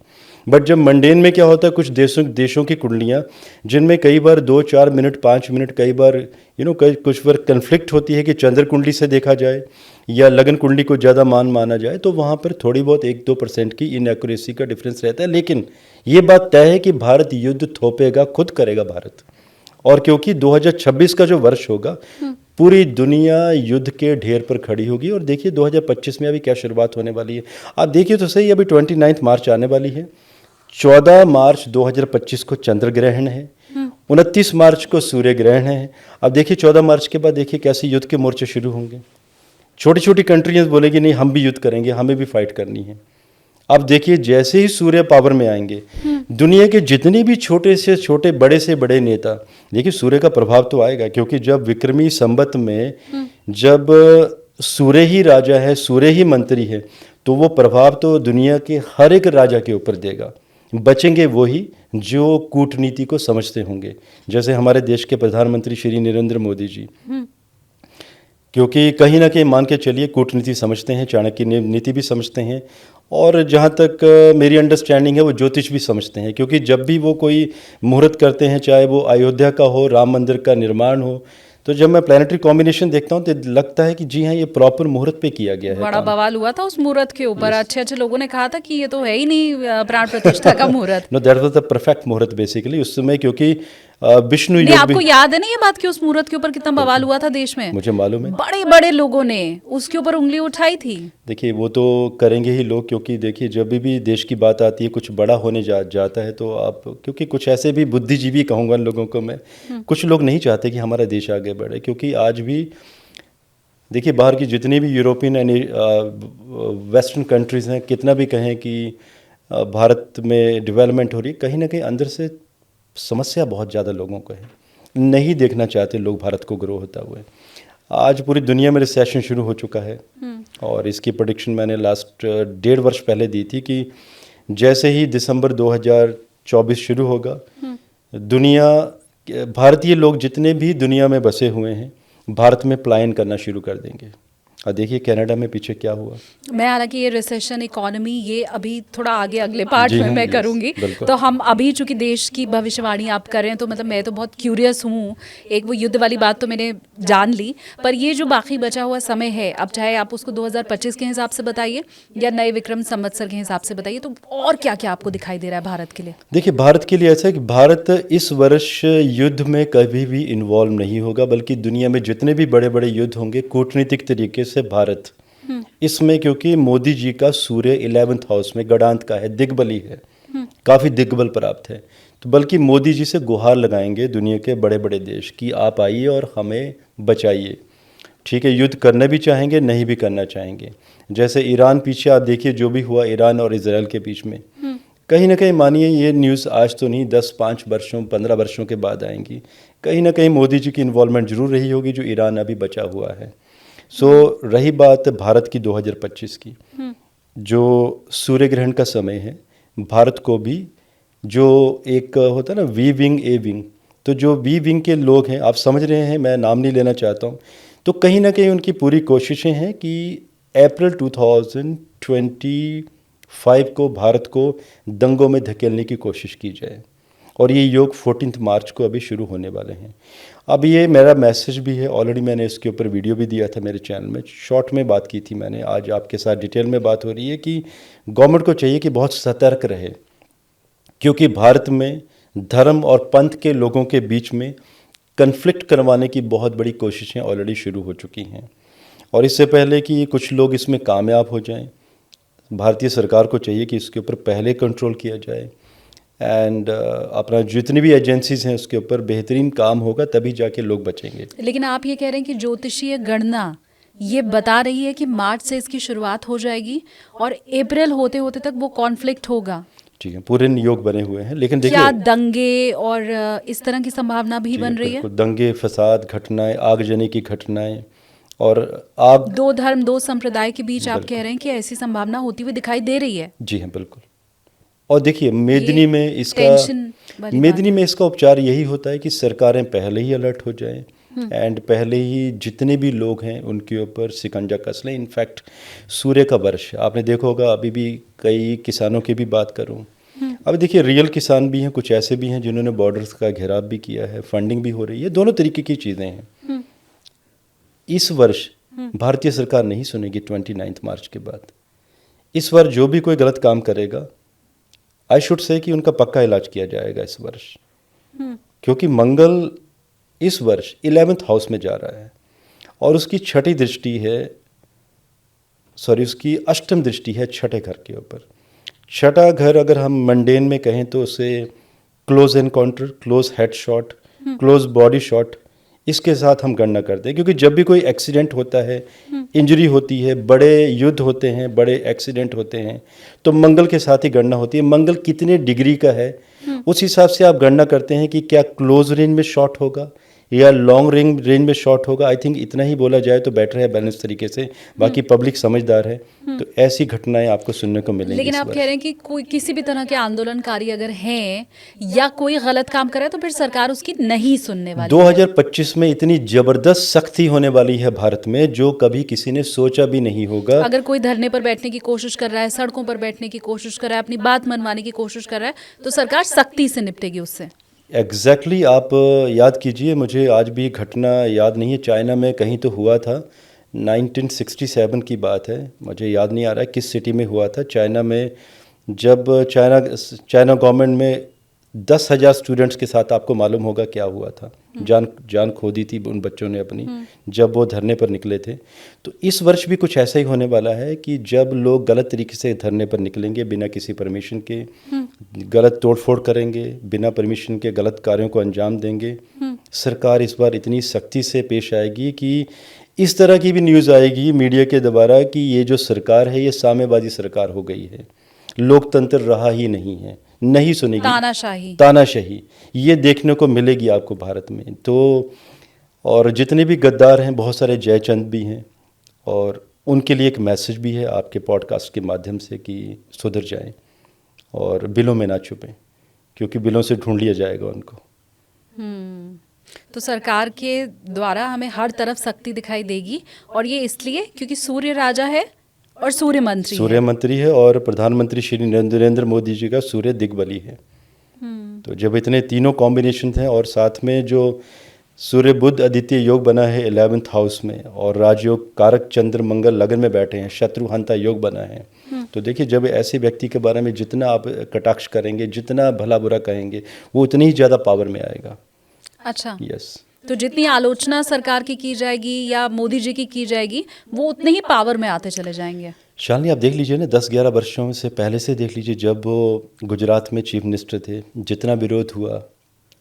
But जब मंडेन में क्या होता है, कुछ देशों की कुंडलियाँ जिनमें कई बार 2-4 मिनट, 5 मिनट, कई बार कुछ बार कन्फ्लिक्ट होती है कि चंद्र कुंडली से देखा जाए या लगन कुंडली को ज़्यादा माना जाए, तो वहाँ पर थोड़ी बहुत 1-2% की इनएक्यूरेसी का डिफरेंस रहता है। लेकिन ये बात तय है कि भारत युद्ध थोपेगा, खुद करेगा भारत। और क्योंकि 2026 का जो वर्ष होगा पूरी दुनिया युद्ध के ढेर पर खड़ी होगी। और देखिए 2025 में अभी क्या शुरुआत होने वाली है, आप देखिए तो सही, अभी 29 मार्च आने वाली है, 14 मार्च 2025 को चंद्र ग्रहण है, 29 मार्च को सूर्य ग्रहण है। अब देखिए 14 मार्च के बाद देखिए कैसे युद्ध के मोर्चे शुरू होंगे। छोटी छोटी कंट्रीज बोलेगी नहीं हम भी युद्ध करेंगे, हमें भी फाइट करनी है। अब देखिए जैसे ही सूर्य पावर में आएंगे दुनिया के जितने भी छोटे से छोटे, बड़े से बड़े नेता, देखिए सूर्य का प्रभाव तो आएगा, क्योंकि जब विक्रमी संवत में जब सूर्य ही राजा है, सूर्य ही मंत्री है, तो वो प्रभाव तो दुनिया के हर एक राजा के ऊपर देगा। बचेंगे वो ही जो कूटनीति को समझते होंगे, जैसे हमारे देश के प्रधानमंत्री श्री नरेंद्र मोदी जी, क्योंकि कहीं ना कहीं मान के चलिए कूटनीति समझते हैं, चाणक्य नीति भी समझते हैं, और जहाँ तक मेरी अंडरस्टैंडिंग है वो ज्योतिष भी समझते हैं। क्योंकि जब भी वो कोई मुहूर्त करते हैं, चाहे वो अयोध्या का हो, राम मंदिर का निर्माण हो, तो जब मैं प्लानिटरी कॉम्बिनेशन देखता हूँ तो लगता है कि जी हाँ ये प्रॉपर मुहूर्त पे किया गया है। बड़ा बवाल हुआ था उस मुहूर्त के ऊपर। अच्छे लोगों ने कहा था कि ये तो है ही नहीं प्राण प्रतिष्ठा का मुहूर्त। No, that was the perfect मुहूर्त बेसिकली उस समय, क्योंकि विष्णु नहीं, योग आपको भी, याद है ना ये बात कि उस मुहूर्त के ऊपर कितना बवाल हुआ था देश में? मुझे मालूम है। बड़े बड़े लोगों ने उसके ऊपर उंगली उठाई थी। देखिए वो तो करेंगे ही लोग, क्योंकि देखिए जब भी देश की बात आती है, कुछ बड़ा होने जाता है, तो आप, क्योंकि कुछ ऐसे भी बुद्धिजीवी कहूँगा लोगों को मैं, कुछ लोग नहीं चाहते कि हमारा देश आगे बढ़े। क्योंकि आज भी देखिए बाहर की जितनी भी यूरोपियन एंड वेस्टर्न कंट्रीज़ हैं, कितना भी कहें कि भारत में डेवलपमेंट हो रही है, कहीं ना कहीं अंदर से समस्या बहुत ज़्यादा लोगों को है। नहीं देखना चाहते लोग भारत को ग्रो होता हुआ। आज पूरी दुनिया में रिसेशन शुरू हो चुका है, और इसकी प्रेडिक्शन मैंने लास्ट 1.5 वर्ष पहले दी थी कि जैसे ही दिसंबर 2024 शुरू होगा, दुनिया, भारतीय लोग जितने भी दुनिया में बसे हुए हैं भारत में पलायन करना शुरू कर देंगे। और देखिए कनाडा में पीछे क्या हुआ। मैं हालांकि ये रिसेशन, इकोनॉमी, ये अभी थोड़ा आगे अगले पार्ट जी में हाँ, मैं यस, करूंगी। बिल्कुल। तो हम अभी चूंकि देश की भविष्यवाणी आप कर रहे हैं, तो मतलब मैं तो बहुत क्यूरियस हूँ। एक वो युद्ध वाली बात तो मैंने जान ली, पर ये जो बाकी बचा हुआ समय है, अब चाहे आप उसको 2025 के हिसाब से बताइए या नए विक्रम संवत्सर के हिसाब से बताइए, तो और क्या क्या आपको दिखाई दे रहा है भारत के लिए? देखिए भारत के लिए ऐसा है कि भारत इस वर्ष युद्ध में कभी भी इन्वॉल्व नहीं होगा, बल्कि दुनिया में जितने भी बड़े बड़े युद्ध होंगे कूटनीतिक तरीके से भारत इसमें, क्योंकि मोदी जी का सूर्य 11th हाउस में गणांत का है, दिग्बली है, काफ़ी दिग्बल प्राप्त है, तो बल्कि मोदी जी से गुहार लगाएंगे दुनिया के बड़े बड़े देश कि आप आइए और हमें बचाइए। ठीक है, युद्ध करना भी चाहेंगे, नहीं भी करना चाहेंगे। जैसे ईरान, पीछे आप देखिए जो भी हुआ ईरान और इजराइल के बीच में, कहीं ना कहीं मानिए ये न्यूज़ आज तो नहीं, 10-5 वर्षों 15 वर्षों के बाद आएंगी। कहीं ना कहीं मोदी जी की इन्वॉल्वमेंट जरूर रही होगी, जो ईरान अभी बचा हुआ है। सो रही बात भारत की 2025 की, जो सूर्य ग्रहण का समय है, भारत को भी जो एक होता है ना वी विंग ए विंग, तो जो वी विंग के लोग हैं, आप समझ रहे हैं, मैं नाम नहीं लेना चाहता हूँ, तो कहीं ना कहीं उनकी पूरी कोशिशें हैं कि अप्रैल 2025 को भारत को दंगों में धकेलने की कोशिश की जाए। और ये योग 14 मार्च को अभी शुरू होने वाले हैं। अब ये मेरा मैसेज भी है, ऑलरेडी मैंने इसके ऊपर वीडियो भी दिया था मेरे चैनल में, शॉर्ट में बात की थी मैंने, आज आपके साथ डिटेल में बात हो रही है कि गवर्नमेंट को चाहिए कि बहुत सतर्क रहे, क्योंकि भारत में धर्म और पंथ के लोगों के बीच में कन्फ्लिक्ट करवाने की बहुत बड़ी कोशिशें ऑलरेडी शुरू हो चुकी हैं। और इससे पहले कि कुछ लोग इसमें कामयाब हो जाएं, भारतीय सरकार को चाहिए कि इसके ऊपर पहले कंट्रोल किया जाए एंड अपना जितनी भी एजेंसीज हैं उसके ऊपर बेहतरीन काम होगा, तभी जाके लोग बचेंगे। लेकिन आप ये कह रहे हैं कि ज्योतिषीय गणना ये बता रही है कि मार्च से इसकी शुरुआत हो जाएगी और अप्रैल होते होते तक वो कॉन्फ्लिक्ट होगा। ठीक है, पूरे योग बने हुए हैं, लेकिन देखिए क्या दंगे और इस तरह की संभावना भी बन रही है? बिल्कुल, दंगे, फसाद, घटनाएं, आगजनी की घटनाएं और आग, दो धर्म दो संप्रदाय के बीच आप कह रहे हैं कि ऐसी संभावना होती हुई दिखाई दे रही है। जी हाँ बिल्कुल। और देखिए मेदिनी में टेंशन वाली मेदिनी में इसका उपचार यही होता है कि सरकारें पहले ही अलर्ट हो जाएं एंड पहले ही जितने भी लोग हैं उनके ऊपर शिकंजा कस लें। इनफैक्ट सूर्य का वर्ष आपने देखा होगा, अभी भी कई किसानों की भी बात करूं, अभी देखिए रियल किसान भी हैं, कुछ ऐसे भी हैं जिन्होंने बॉर्डर्स का घेराव भी किया है, फंडिंग भी हो रही है, दोनों तरीके की चीज़ें हैं। इस वर्ष भारतीय सरकार नहीं सुनेगी 29 मार्च के बाद। इस बार जो भी कोई गलत काम करेगा, आई शुड से कि उनका पक्का इलाज किया जाएगा इस वर्ष, क्योंकि मंगल इस वर्ष 11th हाउस में जा रहा है और उसकी छठी दृष्टि है, उसकी अष्टम दृष्टि है छठे घर के ऊपर। छठा घर अगर हम मंडेन में कहें तो उसे close encounter, close head shot, close body shot, इसके साथ हम गणना करते हैं। क्योंकि जब भी कोई एक्सीडेंट होता है, इंजरी होती है, बड़े युद्ध होते हैं, बड़े एक्सीडेंट होते हैं, तो मंगल के साथ ही गणना होती है। मंगल कितने डिग्री का है उस हिसाब से आप गणना करते हैं कि क्या क्लोज रेंज में शॉट होगा या लॉन्ग रेंज में शॉट होगा। आई थिंक इतना ही बोला जाए तो बेटर है, बैलेंस तरीके से। बाकी पब्लिक समझदार है, तो ऐसी घटनाएं आपको सुनने को मिलेंगी। लेकिन आप कह रहे हैं कि कोई किसी भी तरह के आंदोलनकारी अगर हैं या कोई गलत काम करे तो फिर सरकार उसकी नहीं सुनने वाली। 2025 में इतनी जबरदस्त सख्ती होने वाली है भारत में जो कभी किसी ने सोचा भी नहीं होगा। अगर कोई धरने पर बैठने की कोशिश कर रहा है, सड़कों पर बैठने की कोशिश कर रहा है, अपनी बात मनवाने की कोशिश कर रहा है, तो सरकार सख्ती से निपटेगी उससे। एग्जैक्टली आप याद कीजिए, मुझे आज भी घटना याद नहीं है, चाइना में कहीं तो हुआ था, 1967 की बात है, मुझे याद नहीं आ रहा है किस सिटी में हुआ था। चाइना में जब चाइना गवर्नमेंट में 10,000 स्टूडेंट्स के साथ आपको मालूम होगा क्या हुआ था, जान खो दी थी उन बच्चों ने अपनी, जब वो धरने पर निकले थे। तो इस वर्ष भी कुछ ऐसा ही होने वाला है कि जब लोग गलत तरीके से धरने पर निकलेंगे, बिना किसी परमिशन के गलत तोड़फोड़ करेंगे, बिना परमिशन के गलत कार्यों को अंजाम देंगे, सरकार इस बार इतनी सख्ती से पेश आएगी कि इस तरह की भी न्यूज़ आएगी मीडिया के द्वारा कि ये जो सरकार है ये साम्यवादी सरकार हो गई है, लोकतंत्र रहा ही नहीं है, नहीं सुनेगी, तानाशाही ये देखने को मिलेगी आपको भारत में। तो और जितने भी गद्दार हैं, बहुत सारे जयचंद भी हैं, और उनके लिए एक मैसेज भी है आपके पॉडकास्ट के माध्यम से कि सुधर जाएं और बिलों में ना छुपें, क्योंकि बिलों से ढूंढ लिया जाएगा उनको। तो सरकार के द्वारा हमें हर तरफ सख्ती दिखाई देगी, और ये इसलिए क्योंकि सूर्य राजा है और सूर्य मंत्री है और प्रधानमंत्री श्री नरेंद्र मोदी जी का सूर्य दिग्बली है। तो जब इतने तीनों कॉम्बिनेशन हैं और साथ में जो सूर्य बुध आदित्य योग बना है 11th हाउस में, और राजयोग कारक चंद्र मंगल लगन में बैठे हैं, शत्रुहंता योग बना है, तो देखिए जब ऐसे व्यक्ति के बारे में जितना आप कटाक्ष करेंगे, जितना भला बुरा कहेंगे, वो उतनी ही ज़्यादा पावर में आएगा। अच्छा, यस। तो जितनी आलोचना सरकार की जाएगी या मोदी जी की जाएगी, वो उतने ही पावर में आते चले जाएंगे। शालिनी आप देख लीजिए ना, 10-11 वर्षों से पहले से देख लीजिए, जब वो गुजरात में चीफ मिनिस्टर थे, जितना विरोध हुआ,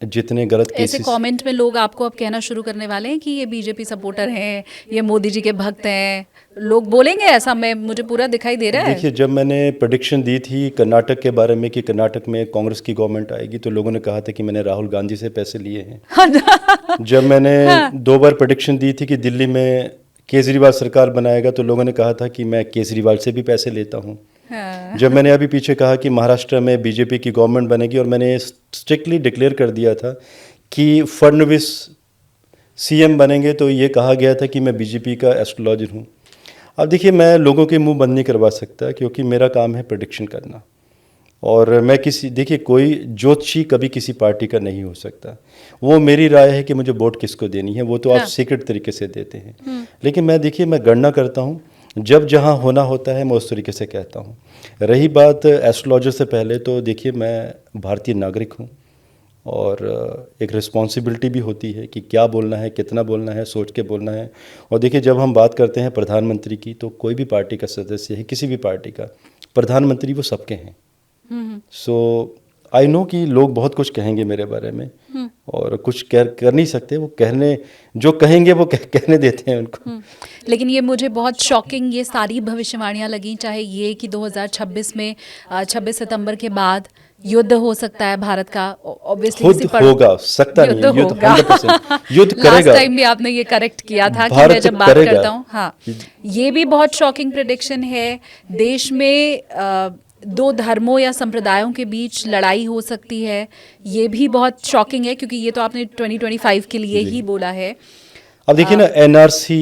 जितने गलत केसेस, ऐसे कमेंट में लोग आपको अब कहना शुरू करने वाले हैं कि ये बीजेपी सपोर्टर हैं, ये मोदी जी के भक्त हैं, लोग बोलेंगे ऐसा, मुझे पूरा दिखाई दे रहा है। देखिए जब मैंने प्रेडिक्शन दी थी कर्नाटक के बारे में कि कर्नाटक में कांग्रेस की गवर्नमेंट आएगी, तो लोगों ने कहा था कि मैंने राहुल गांधी से पैसे लिए हैं। जब मैंने 2 बार प्रेडिक्शन दी थी कि दिल्ली में केजरीवाल सरकार बनाएगा, तो लोगों ने कहा था कि मैं केजरीवाल से भी पैसे लेता हूँ। जब मैंने अभी पीछे कहा कि महाराष्ट्र में बीजेपी की गवर्नमेंट बनेगी, और मैंने स्ट्रिक्टली डिक्लेयर कर दिया था कि फडणवीस सीएम बनेंगे, तो ये कहा गया था कि मैं बीजेपी का एस्ट्रोलॉजर हूँ। अब देखिए मैं लोगों के मुंह बंद नहीं करवा सकता, क्योंकि मेरा काम है प्रेडिक्शन करना, और मैं देखिए कोई ज्योतिषी कभी किसी पार्टी का नहीं हो सकता। वो मेरी राय है कि मुझे वोट किसको देनी है, वो तो आप सीक्रेट तरीके से देते हैं, लेकिन मैं गणना करता हूँ, जब जहाँ होना होता है मैं उस तरीके से कहता हूँ। रही बात एस्ट्रोलॉजर से पहले, तो देखिए मैं भारतीय नागरिक हूँ, और एक रिस्पॉन्सिबिलिटी भी होती है कि क्या बोलना है, कितना बोलना है, सोच के बोलना है। और देखिए, जब हम बात करते हैं प्रधानमंत्री की, तो कोई भी पार्टी का सदस्य है, किसी भी पार्टी का प्रधानमंत्री वो सबके हैं। सो आई नो कि लोग बहुत कुछ कहेंगे मेरे बारे में, और कुछ कर नहीं सकते, वो कहने जो कहेंगे वो कहने देते हैं उनको। लेकिन ये मुझे बहुत शॉकिंग ये सारी भविष्यवाणियां लगी, चाहे ये कि 2026 में 26 सितंबर के बाद युद्ध हो सकता है भारत का, ऑब्वियसली युद्ध होगा, सकता नहीं है, युद्ध 100% युद्ध करेगा। लास्ट टाइम भी आपने ये करेक्ट किया था कि मैं जब बात करता हूँ, हाँ, ये भी बहुत शॉकिंग प्रेडिक्शन है। देश में दो धर्मों या संप्रदायों के बीच लड़ाई हो सकती है, ये भी बहुत शॉकिंग है, क्योंकि ये तो आपने 2025 के लिए ही बोला है। अब देखिए ना, एनआरसी,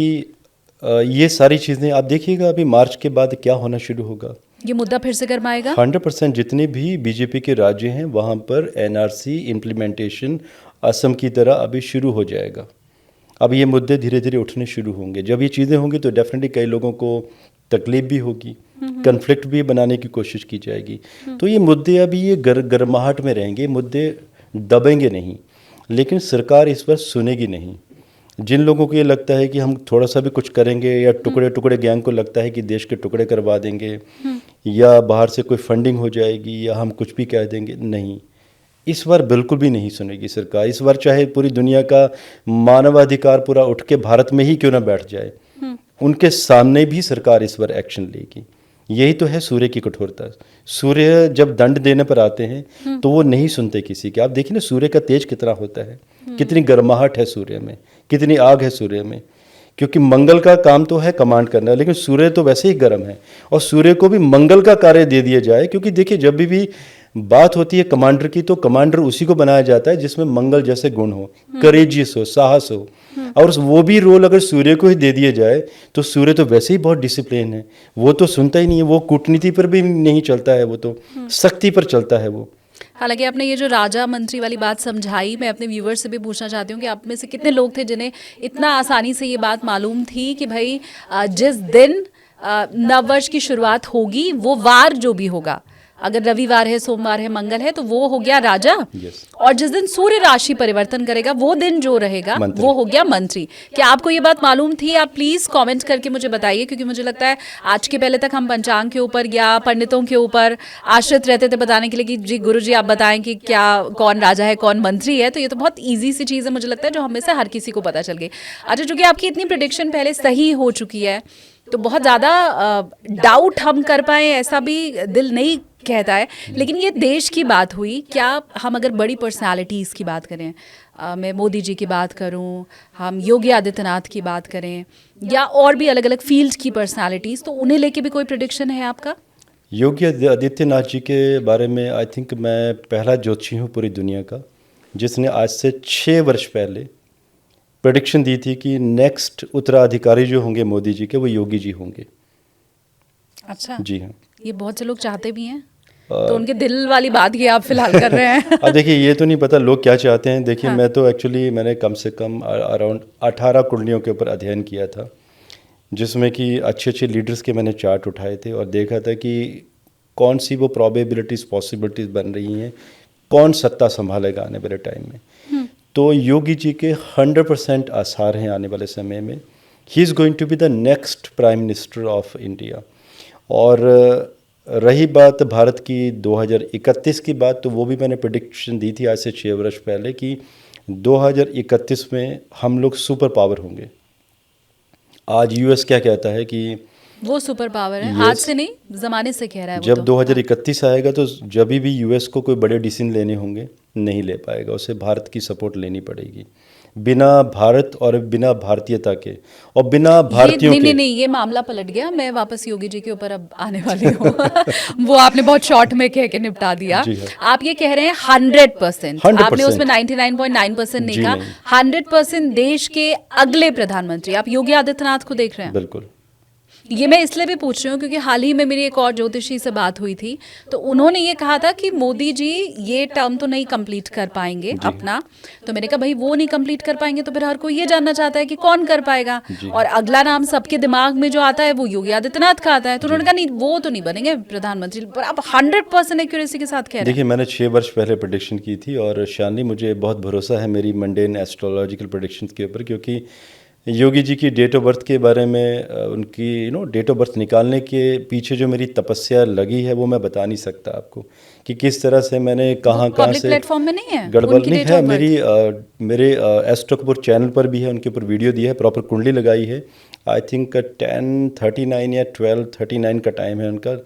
ये सारी चीज़ें आप देखिएगा, अभी मार्च के बाद क्या होना शुरू होगा। ये मुद्दा फिर से गरमाएगा। 100% जितने भी बीजेपी के राज्य हैं वहाँ पर एनआरसी इम्प्लीमेंटेशन असम की तरह अभी शुरू हो जाएगा। अब ये मुद्दे धीरे धीरे उठने शुरू होंगे। जब ये चीज़ें होंगी तो डेफिनेटली कई लोगों को तकलीफ भी होगी, कन्फ्लिक्ट भी बनाने की कोशिश की जाएगी। तो ये मुद्दे अभी ये गर्माहट में रहेंगे, मुद्दे दबेंगे नहीं, लेकिन सरकार इस पर सुनेगी नहीं। जिन लोगों को ये लगता है कि हम थोड़ा सा भी कुछ करेंगे, या टुकड़े टुकड़े गैंग को लगता है कि देश के टुकड़े करवा देंगे, या बाहर से कोई फंडिंग हो जाएगी, या हम कुछ भी कह देंगे, नहीं, इस बार बिल्कुल भी नहीं सुनेगी सरकार। इस बार चाहे पूरी दुनिया का मानवाधिकार पूरा उठ के भारत में ही क्यों ना बैठ जाए, उनके सामने भी सरकार इस बार एक्शन लेगी। यही तो है सूर्य की कठोरता। सूर्य जब दंड देने पर आते हैं तो वो नहीं सुनते किसी के। आप देखिए ना, सूर्य का तेज कितना होता है, कितनी गर्माहट है सूर्य में, कितनी आग है सूर्य में। क्योंकि मंगल का काम तो है कमांड करना, लेकिन सूर्य तो वैसे ही गर्म है, और सूर्य को भी मंगल का कार्य दे दिया जाए। क्योंकि देखिए, जब भी बात होती है कमांडर की, तो कमांडर उसी को बनाया जाता है जिसमें मंगल जैसे गुण हो, करेजियस हो, साहस हो। और वो भी रोल अगर सूर्य को ही दे दिया जाए, तो सूर्य तो वैसे ही बहुत डिसिप्लिन है, वो तो सुनता ही नहीं है, वो कूटनीति पर भी नहीं चलता है, वो तो सख्ती पर चलता है वो। हालांकि आपने ये जो राजा मंत्री वाली बात समझाई, मैं अपने व्यूवर्स से भी पूछना चाहती हूँ कि आप में से कितने लोग थे जिन्हें इतना आसानी से ये बात मालूम थी कि भाई जिस दिन नववर्ष की शुरुआत होगी, वो वार जो भी होगा, अगर रविवार है, सोमवार है, मंगल है, तो वो हो गया राजा। और जिस दिन सूर्य राशि परिवर्तन करेगा, वो दिन जो रहेगा वो हो गया मंत्री। क्या आपको ये बात मालूम थी? आप प्लीज कमेंट करके मुझे बताइए, क्योंकि मुझे लगता है आज के पहले तक हम पंचांग के ऊपर या पंडितों के ऊपर आश्रित रहते थे बताने के लिए कि जी गुरु जी आप बताएं कि क्या कौन राजा है, कौन मंत्री है। तो ये तो बहुत ईजी सी चीज़ है, मुझे लगता है, जो हमें से हर किसी को पता चल गई। अच्छा, चूंकि आपकी इतनी प्रेडिक्शन पहले सही हो चुकी है, तो बहुत ज़्यादा डाउट हम कर पाए ऐसा भी दिल नहीं कहता है। लेकिन ये देश की बात हुई, क्या हम अगर बड़ी पर्सनालिटीज़ की बात करें, मैं मोदी जी की बात करूं, हम योगी आदित्यनाथ की बात करें, या और भी अलग अलग फील्ड की पर्सनालिटीज़, तो उन्हें लेके भी कोई प्रेडिक्शन है आपका? योगी आदित्यनाथ जी के बारे में आई थिंक मैं पहला ज्योतिषी हूँ पूरी दुनिया का जिसने आज से 6 वर्ष पहले प्रेडिक्शन दी थी कि नेक्स्ट उत्तराधिकारी जो होंगे मोदी जी के, वो योगी जी होंगे। अच्छा जी हाँ, ये बहुत से लोग चाहते भी हैं, तो उनके दिल वाली बात ही आप फिलहाल कर रहे हैं। अब देखिए, ये तो नहीं पता लोग क्या चाहते हैं। देखिए हाँ। मैं तो एक्चुअली मैंने कम से कम अराउंड 18 कुंडलियों के ऊपर अध्ययन किया था, जिसमें कि अच्छे अच्छे लीडर्स के मैंने चार्ट उठाए थे और देखा था कि कौन सी वो प्रोबेबिलिटीज़ पॉसिबिलिटीज़ बन रही हैं, कौन सत्ता संभालेगा आने वाले टाइम में। तो योगी जी के 100% आसार हैं आने वाले समय में। He is going to be the next prime minister of India. और रही बात भारत की 2031 की बात, तो वो भी मैंने प्रेडिक्शन दी थी आज से 6 वर्ष पहले कि 2031 में हम लोग सुपर पावर होंगे। आज यूएस क्या कहता है कि वो सुपर पावर है, आज से नहीं, जमाने से कह रहा है। जब 2031 आएगा तो जब भी यूएस को कोई बड़े डिसीजन लेने होंगे नहीं ले पाएगा, उसे भारत की सपोर्ट लेनी पड़ेगी। बिना भारत और बिना भारतीयता के और बिना भारतीयों के नहीं, ये मामला पलट गया। मैं वापस योगी जी के ऊपर अब आने वाली हूँ। वो आपने बहुत शॉर्ट में कह के निपटा दिया। आप ये कह रहे हैं 100%, आपने उसमें 99.9% नहीं कहा, 100% देश के अगले प्रधानमंत्री आप योगी आदित्यनाथ को देख रहे हैं। बिल्कुल। ये मैं इसलिए भी पूछ रही हूँ क्योंकि हाल ही में मेरी एक और ज्योतिषी से बात हुई थी, तो उन्होंने ये कहा था कि मोदी जी ये टर्म तो नहीं कंप्लीट कर पाएंगे अपना। तो मैंने कहा भाई वो नहीं कंप्लीट कर पाएंगे तो फिर हर कोई ये जानना चाहता है कि कौन कर पाएगा, और अगला नाम सबके दिमाग में जो आता है वो योगी आदित्यनाथ का आता है। तो उन्होंने कहा नहीं वो तो नहीं बनेंगे प्रधानमंत्री, पर आप 100% एक्यूरेसी के साथ कह रहे हैं। देखिए, मैंने 6 वर्ष पहले प्रेडिक्शन की थी और शालिनी मुझे बहुत भरोसा है मेरी मंडेन एस्ट्रोलॉजिकल प्रेडिक्शंस के ऊपर, क्योंकि योगी जी की डेट ऑफ बर्थ के बारे में उनकी डेट ऑफ बर्थ निकालने के पीछे जो मेरी तपस्या लगी है वो मैं बता नहीं सकता आपको कि किस तरह से मैंने कहाँ पब्लिक से प्लेटफॉर्म में नहीं है गड़बड़ उनकी नहीं date है। of birth? मेरे एस्ट्रो कपूर चैनल पर भी है, उनके ऊपर वीडियो दिया है, प्रॉपर कुंडली लगाई है। आई थिंक 10:39 या 12:39 का टाइम है उनका।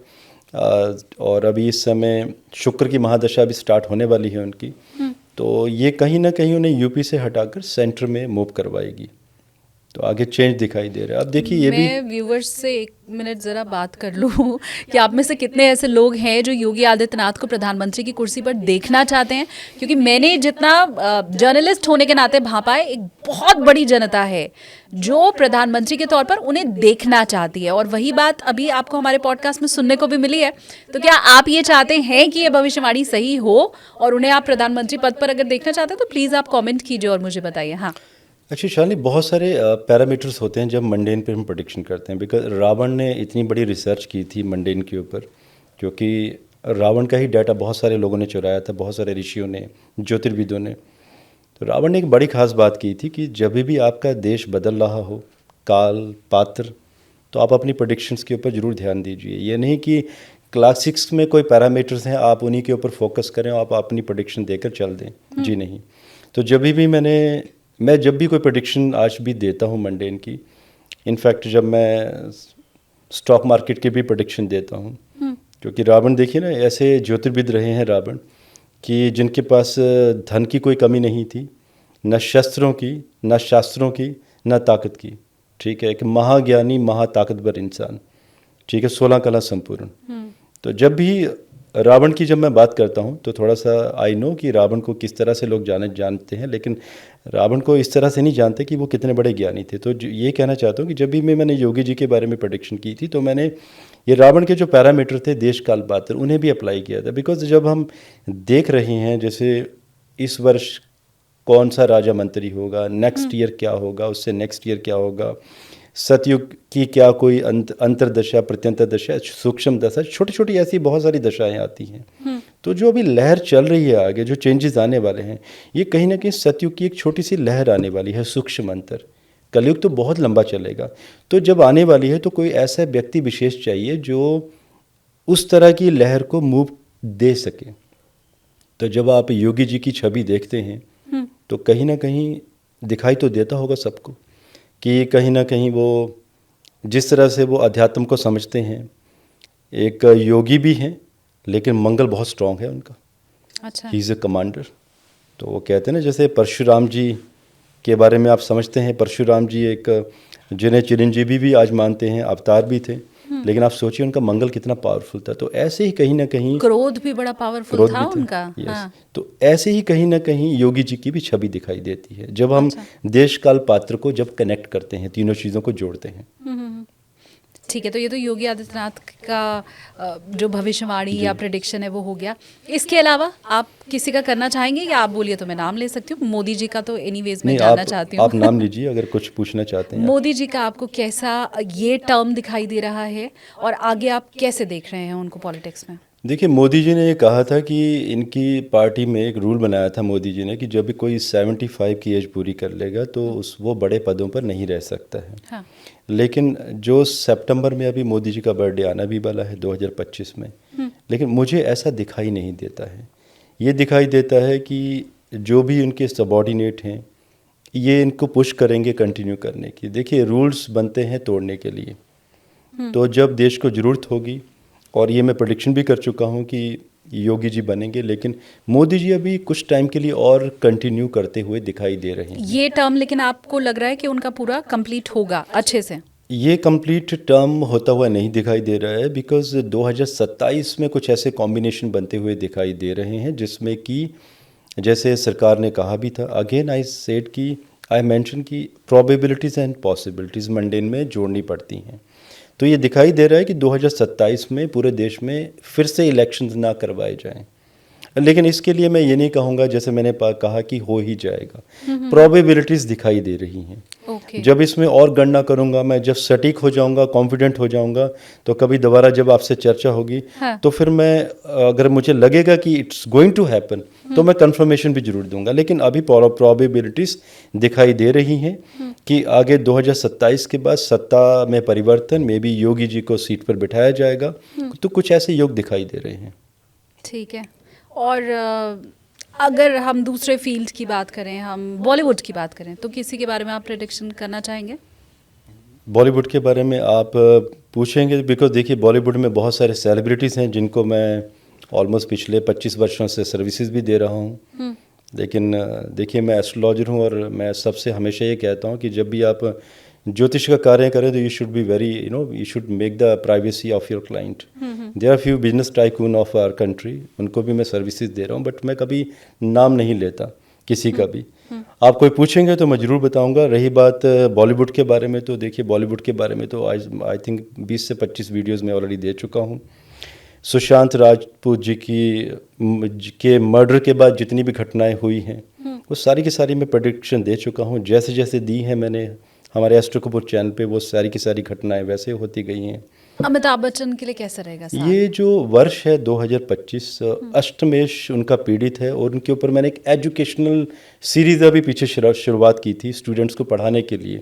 और अभी इस समय शुक्र की महादशा भी स्टार्ट होने वाली है उनकी, तो ये कहीं ना कहीं उन्हें यूपी से हटाकर सेंटर में मूव करवाएगी, तो आगे चेंज दिखाई दे रहा है। अब देखिए ये भी मैं व्यूवर्स से 1 मिनट ज़रा बात कर लूँ कि आप में से कितने ऐसे लोग हैं जो योगी आदित्यनाथ को प्रधानमंत्री की कुर्सी पर देखना चाहते हैं, क्योंकि मैंने जितना जर्नलिस्ट होने के नाते भापा है, एक बहुत बड़ी जनता है जो प्रधानमंत्री के तौर पर उन्हें देखना चाहती है, और वही बात अभी आपको हमारे पॉडकास्ट में सुनने को भी मिली है। तो क्या आप ये चाहते हैं कि ये भविष्यवाणी सही हो और उन्हें आप प्रधानमंत्री पद पर अगर देखना चाहते हैं तो प्लीज़ आप कॉमेंट कीजिए और मुझे बताइए। हाँ, एक्चुअली शालिनी बहुत सारे पैरामीटर्स होते हैं जब मंडेन पे हम प्रेडिक्शन करते हैं, बिकॉज रावण ने इतनी बड़ी रिसर्च की थी मंडेन के ऊपर, क्योंकि रावण का ही डाटा बहुत सारे लोगों ने चुराया था, बहुत सारे ऋषियों ने, ज्योतिर्विदों ने। तो रावण ने एक बड़ी खास बात की थी कि जब भी आपका देश बदल रहा हो, काल पात्र, तो आप अपनी प्रेडिक्शंस के ऊपर ज़रूर ध्यान दीजिए। ये नहीं कि क्लासिक्स में कोई पैरामीटर्स हैं आप उन्हीं के ऊपर फोकस करें और आप अपनी प्रेडिक्शन देकर चल दें, जी नहीं। तो मैं जब भी कोई प्रेडिक्शन आज भी देता हूँ मंडेन की, इनफैक्ट जब मैं स्टॉक मार्केट की भी प्रेडिक्शन देता हूँ, क्योंकि रावण देखिए ना, ऐसे ज्योतिर्विद रहे हैं रावण कि जिनके पास धन की कोई कमी नहीं थी, न शस्त्रों की, न शास्त्रों की, न ताकत की, ठीक है। एक महाज्ञानी महाताकतवर इंसान, ठीक है, 16 कला संपूर्ण। तो जब भी रावण की जब मैं बात करता हूँ तो थोड़ा सा आई नो कि रावण को किस तरह से लोग जानते हैं, लेकिन रावण को इस तरह से नहीं जानते कि वो कितने बड़े ज्ञानी थे। तो ये कहना चाहता हूँ कि जब भी मैंने योगी जी के बारे में प्रेडिक्शन की थी तो मैंने ये रावण के जो पैरामीटर थे, देश काल पात्र, उन्हें भी अप्लाई किया था। बिकॉज जब हम देख रहे हैं जैसे इस वर्ष कौन सा राजा मंत्री होगा, नेक्स्ट ईयर क्या होगा, उससे नेक्स्ट ईयर क्या होगा, सतयुग की क्या कोई अंतरदशा, प्रत्यंतर दशा, सूक्ष्म दशा, छोटी छोटी ऐसी बहुत सारी दशाएं आती हैं। तो जो अभी लहर चल रही है आगे, जो चेंजेस आने वाले हैं, ये कहीं ना कहीं सतयुग की एक छोटी सी लहर आने वाली है, सूक्ष्म अंतर। कलयुग तो बहुत लंबा चलेगा, तो जब आने वाली है तो कोई ऐसा व्यक्ति विशेष चाहिए जो उस तरह की लहर को मूव दे सके। तो जब आप योगी जी की छवि देखते हैं तो कहीं ना कहीं दिखाई तो देता होगा सबको कि कहीं ना कहीं वो जिस तरह से वो अध्यात्म को समझते हैं, एक योगी भी हैं लेकिन मंगल बहुत स्ट्रांग है उनका। अच्छा, ही इज़ ए कमांडर। तो वो कहते हैं ना, जैसे परशुराम जी के बारे में आप समझते हैं, परशुराम जी एक जिन्हें चिरंजीवी भी आज मानते हैं, अवतार भी थे, लेकिन आप सोचिए उनका मंगल कितना पावरफुल था। तो ऐसे ही कहीं ना कहीं क्रोध भी बड़ा पावरफुल था उनका। यस। हाँ। तो ऐसे ही कहीं ना कहीं योगी जी की भी छवि दिखाई देती है जब हम देश काल पात्र को जब कनेक्ट करते हैं, तीनों चीज़ों को जोड़ते हैं। ठीक है, तो ये तो योगी आदित्यनाथ का जो भविष्यवाणी या प्रेडिक्शन है वो हो गया। इसके अलावा आप किसी का करना चाहेंगे या आप बोलिए तो मैं नाम ले सकती हूँ? मोदी जी का तो एनीवेज मैं जानना चाहती हूँ। आप नाम लीजिए अगर कुछ पूछना चाहते हैं। मोदी जी का आपको कैसा ये टर्म दिखाई दे रहा है और आगे आप कैसे देख रहे हैं उनको पॉलिटिक्स में? देखिए, मोदी जी ने ये कहा था कि इनकी पार्टी में एक रूल बनाया था मोदी जी ने कि जब भी कोई 75 की एज पूरी कर लेगा तो वो बड़े पदों पर नहीं रह सकता है। हाँ। लेकिन जो सितंबर में अभी मोदी जी का बर्थडे आना भी वाला है 2025 में, लेकिन मुझे ऐसा दिखाई नहीं देता है। ये दिखाई देता है कि जो भी उनके सबॉर्डिनेट हैं ये इनको पुश करेंगे कंटिन्यू करने की। देखिए, रूल्स बनते हैं तोड़ने के लिए, तो जब देश को ज़रूरत होगी, और ये मैं प्रेडिक्शन भी कर चुका हूँ कि योगी जी बनेंगे, लेकिन मोदी जी अभी कुछ टाइम के लिए और कंटिन्यू करते हुए दिखाई दे रहे हैं। ये टर्म लेकिन आपको लग रहा है कि उनका पूरा कंप्लीट होगा अच्छे से? ये कंप्लीट टर्म होता हुआ नहीं दिखाई दे रहा है, बिकॉज 2027 में कुछ ऐसे कॉम्बिनेशन बनते हुए दिखाई दे रहे हैं जिसमें कि जैसे सरकार ने कहा भी था, अगेन आई मेंशन कि प्रोबेबिलिटीज़ एंड पॉसिबिलिटीज़ मंडेन में जोड़नी पड़ती हैं। तो ये दिखाई दे रहा है कि 2027 में पूरे देश में फिर से इलेक्शंस ना करवाए जाएं। लेकिन इसके लिए मैं ये नहीं कहूँगा जैसे मैंने कहा कि हो ही जाएगा, प्रोबेबिलिटीज़ दिखाई दे रही हैं। ओके। जब इसमें और गणना करूँगा मैं, जब सटीक हो जाऊँगा, कॉन्फिडेंट हो जाऊँगा, तो कभी दोबारा जब आपसे चर्चा होगी हाँ। तो फिर मैं, अगर मुझे लगेगा कि इट्स गोइंग टू हैपन, तो मैं कंफर्मेशन भी जरूर दूंगा। लेकिन अभी प्रोबेबिलिटीज़ दिखाई दे रही हैं कि आगे 2027 के बाद सत्ता में परिवर्तन, मे बी योगी जी को सीट पर बिठाया जाएगा, तो कुछ ऐसे योग दिखाई दे रहे हैं। ठीक है। और अगर हम दूसरे फील्ड की बात करें, हम बॉलीवुड की बात करें, तो किसी के बारे में आप प्रेडिक्शन करना चाहेंगे? बॉलीवुड के बारे में आप पूछेंगे, बिकॉज देखिए बॉलीवुड में बहुत सारे सेलिब्रिटीज़ हैं जिनको मैं ऑलमोस्ट पिछले 25 वर्षों से सर्विसेज भी दे रहा हूँ। लेकिन देखिए मैं एस्ट्रोलॉजर हूँ और मैं सबसे हमेशा ये कहता हूँ कि जब भी आप ज्योतिष का कार्य करें तो you should be very, you should make the privacy of your client. There are few business tycoon of our country, उनको भी मैं सर्विसेज दे रहा हूँ, बट मैं कभी नाम नहीं लेता किसी का भी। आप कोई पूछेंगे तो मैं ज़रूर बताऊंगा। रही बात बॉलीवुड के बारे में, तो देखिए बॉलीवुड के बारे में तो आई थिंक 20 से 25 वीडियोस मैं ऑलरेडी दे चुका हूँ। सुशांत राजपूत जी के मर्डर के बाद जितनी भी घटनाएं हुई हैं वो सारी की सारी मैं प्रेडिक्शन दे चुका हूँ। जैसे जैसे दी हैं मैंने हमारे एस्ट्रो कपूर चैनल पे, वो सारी की सारी घटनाएं वैसे होती गई हैं। अमिताभ बच्चन के लिए कैसा रहेगा साल? ये जो वर्ष है 2025, अष्टमेश उनका पीड़ित है और उनके ऊपर मैंने एक एजुकेशनल सीरीज़ अभी पीछे शुरुआत की थी स्टूडेंट्स को पढ़ाने के लिए।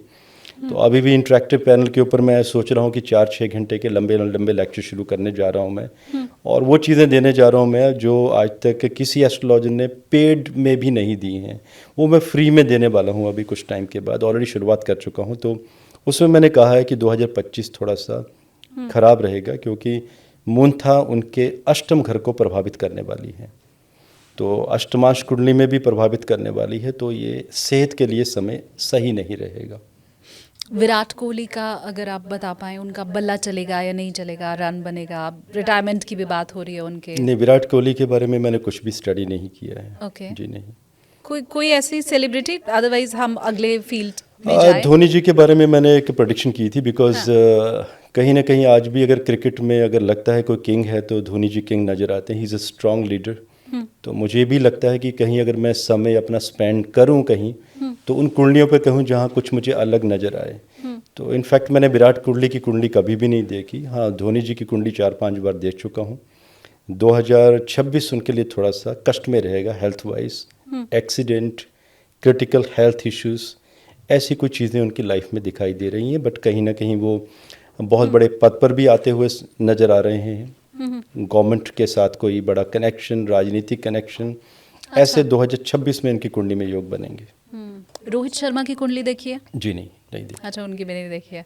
तो अभी भी इंटरेक्टिव पैनल के ऊपर मैं सोच रहा हूँ कि 4-6 घंटे के लंबे लंबे लेक्चर शुरू करने जा रहा हूँ मैं, और वो चीज़ें देने जा रहा हूँ मैं जो आज तक किसी एस्ट्रोलॉजर ने पेड में भी नहीं दी हैं। वो मैं फ्री में देने वाला हूँ अभी कुछ टाइम के बाद, ऑलरेडी शुरुआत कर चुका हूँ। तो उसमें मैंने कहा है कि 2025 थोड़ा सा खराब रहेगा क्योंकि मूनथा उनके अष्टम घर को प्रभावित करने वाली है, तो अष्टमांश कुंडली में भी प्रभावित करने वाली है, तो ये सेहत के लिए समय सही नहीं रहेगा। विराट कोहली का अगर आप बता पाएं, उनका बल्ला चलेगा या नहीं चलेगा, रन बनेगा? रिटायरमेंट की भी बात हो रही है उनके। नहीं, विराट कोहली के बारे में मैंने कुछ भी स्टडी नहीं किया है। ओके। जी नहीं। कोई ऐसी सेलिब्रिटी, अदरवाइज हम अगले फील्ड में जाएं। धोनी जी के बारे में मैंने एक प्रेडिक्शन की थी, बिकॉज कहीं ना कहीं आज भी अगर क्रिकेट में अगर लगता है कोई किंग है तो धोनी जी किंग नज़र आते हैं। He is a strong leader. तो मुझे भी लगता है कि कहीं अगर मैं समय अपना स्पेंड करूं कहीं, तो उन कुंडलियों पे कहूं जहां कुछ मुझे अलग नज़र आए। तो इनफैक्ट मैंने विराट कोहली की कुंडली कभी भी नहीं देखी। हाँ, धोनी जी की कुंडली 4-5 बार देख चुका हूँ। 2026 उनके लिए थोड़ा सा कष्ट में रहेगा health wise, accident, critical health issues, ऐसी कुछ चीज़ें उनकी लाइफ में दिखाई दे रही हैं। बट कहीं ना कहीं वो बहुत बड़े पद पर भी आते हुए नज़र आ रहे हैं। गवर्नमेंट के साथ कोई बड़ा कनेक्शन, राजनीतिक कनेक्शन, ऐसे 2026 में इनकी कुंडली में योग बनेंगे। रोहित शर्मा की कुंडली देखी है? जी नहीं देखी। अच्छा, उनकी मैंने नहीं देखी है।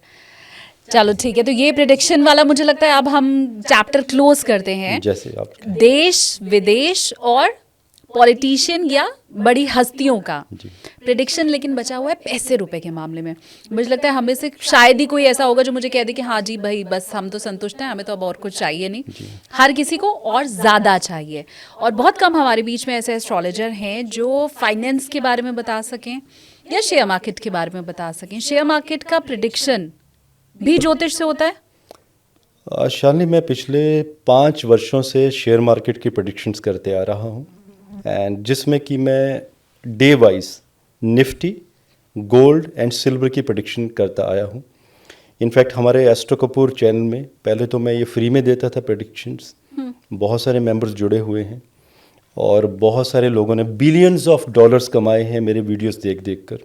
चलो ठीक है, तो ये प्रेडिक्शन वाला मुझे लगता है अब हम चैप्टर क्लोज करते हैं। जैसे आप देश विदेश और पॉलिटिशियन या बड़ी हस्तियों का प्रेडिक्शन, लेकिन बचा हुआ है पैसे रुपए के मामले में। मुझे लगता है हमें से शायद ही कोई ऐसा होगा जो मुझे कह दे कि हाँ जी भाई बस हम तो संतुष्ट हैं, हमें तो अब और कुछ चाहिए नहीं। हर किसी को और ज़्यादा चाहिए, और बहुत कम हमारे बीच में ऐसे एस्ट्रोलॉजर हैं जो फाइनेंस के बारे में बता सकें या शेयर मार्केट के बारे में बता सकें। शेयर मार्केट का प्रेडिक्शन भी ज्योतिष से होता है? शालिनी, मैं पिछले 5 वर्षों से शेयर मार्केट की प्रेडिक्शंस करते आ रहा हूँ, एंड जिसमें कि मैं day wise Nifty, gold and silver की प्रेडिक्शन करता आया हूँ। इनफैक्ट हमारे एस्ट्रो कपूर चैनल में पहले तो मैं ये फ्री में देता था प्रेडिक्शंस। बहुत सारे मेंबर्स जुड़े हुए हैं और बहुत सारे लोगों ने बिलियंस ऑफ डॉलर्स कमाए हैं मेरे वीडियोस देख देख कर,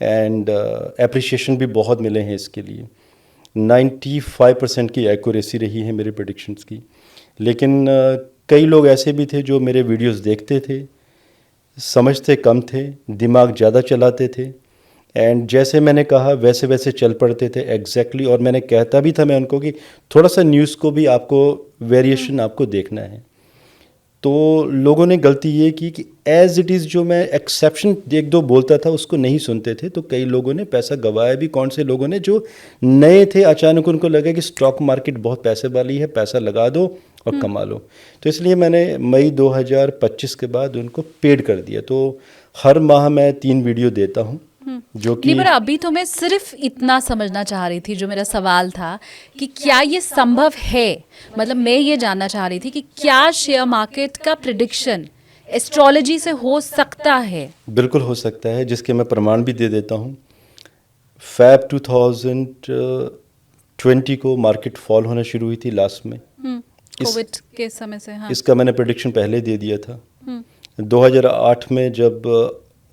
एंड एप्रिसिएशन भी बहुत मिले हैं इसके लिए। 95% की एक्यूरेसी रही है मेरे प्रेडिक्शंस की। लेकिन कई लोग ऐसे भी थे जो मेरे वीडियोस देखते थे, समझते कम थे, दिमाग ज़्यादा चलाते थे, एंड जैसे मैंने कहा वैसे वैसे चल पड़ते थे एग्जैक्टली। और मैंने कहता भी था मैं उनको कि थोड़ा सा न्यूज़ को भी आपको वेरिएशन आपको देखना है। तो लोगों ने गलती ये की कि एज इट इज़ जो मैं एक्सेप्शन एक दो बोलता था उसको नहीं सुनते थे, तो कई लोगों ने पैसा गंवाया भी। कौन से लोगों ने? जो नए थे, अचानक उनको लगा कि स्टॉक मार्केट बहुत पैसे वाली है, पैसा लगा दो और कमा लो। तो इसलिए मैंने मई 2025 के बाद उनको पेड कर दिया। तो हर माह मैं 3 वीडियो देता हूँ जो कि नहीं, पर अभी तो मैं सिर्फ इतना समझना चाह रही थी, जो मेरा सवाल था कि क्या ये संभव है, मतलब मैं ये जानना चाह रही थी कि क्या शेयर मार्केट का प्रिडिक्शन एस्ट्रोलॉजी से हो सकता है? बिल्कुल हो सकता है, जिसके मैं प्रमाण भी दे देता हूँ। फैब 2020 को मार्केट फॉल होना शुरू हुई थी लास्ट में। कोविड के समय से। हाँ। इसका मैंने प्रेडिक्शन पहले दे दिया था। 2008 में जब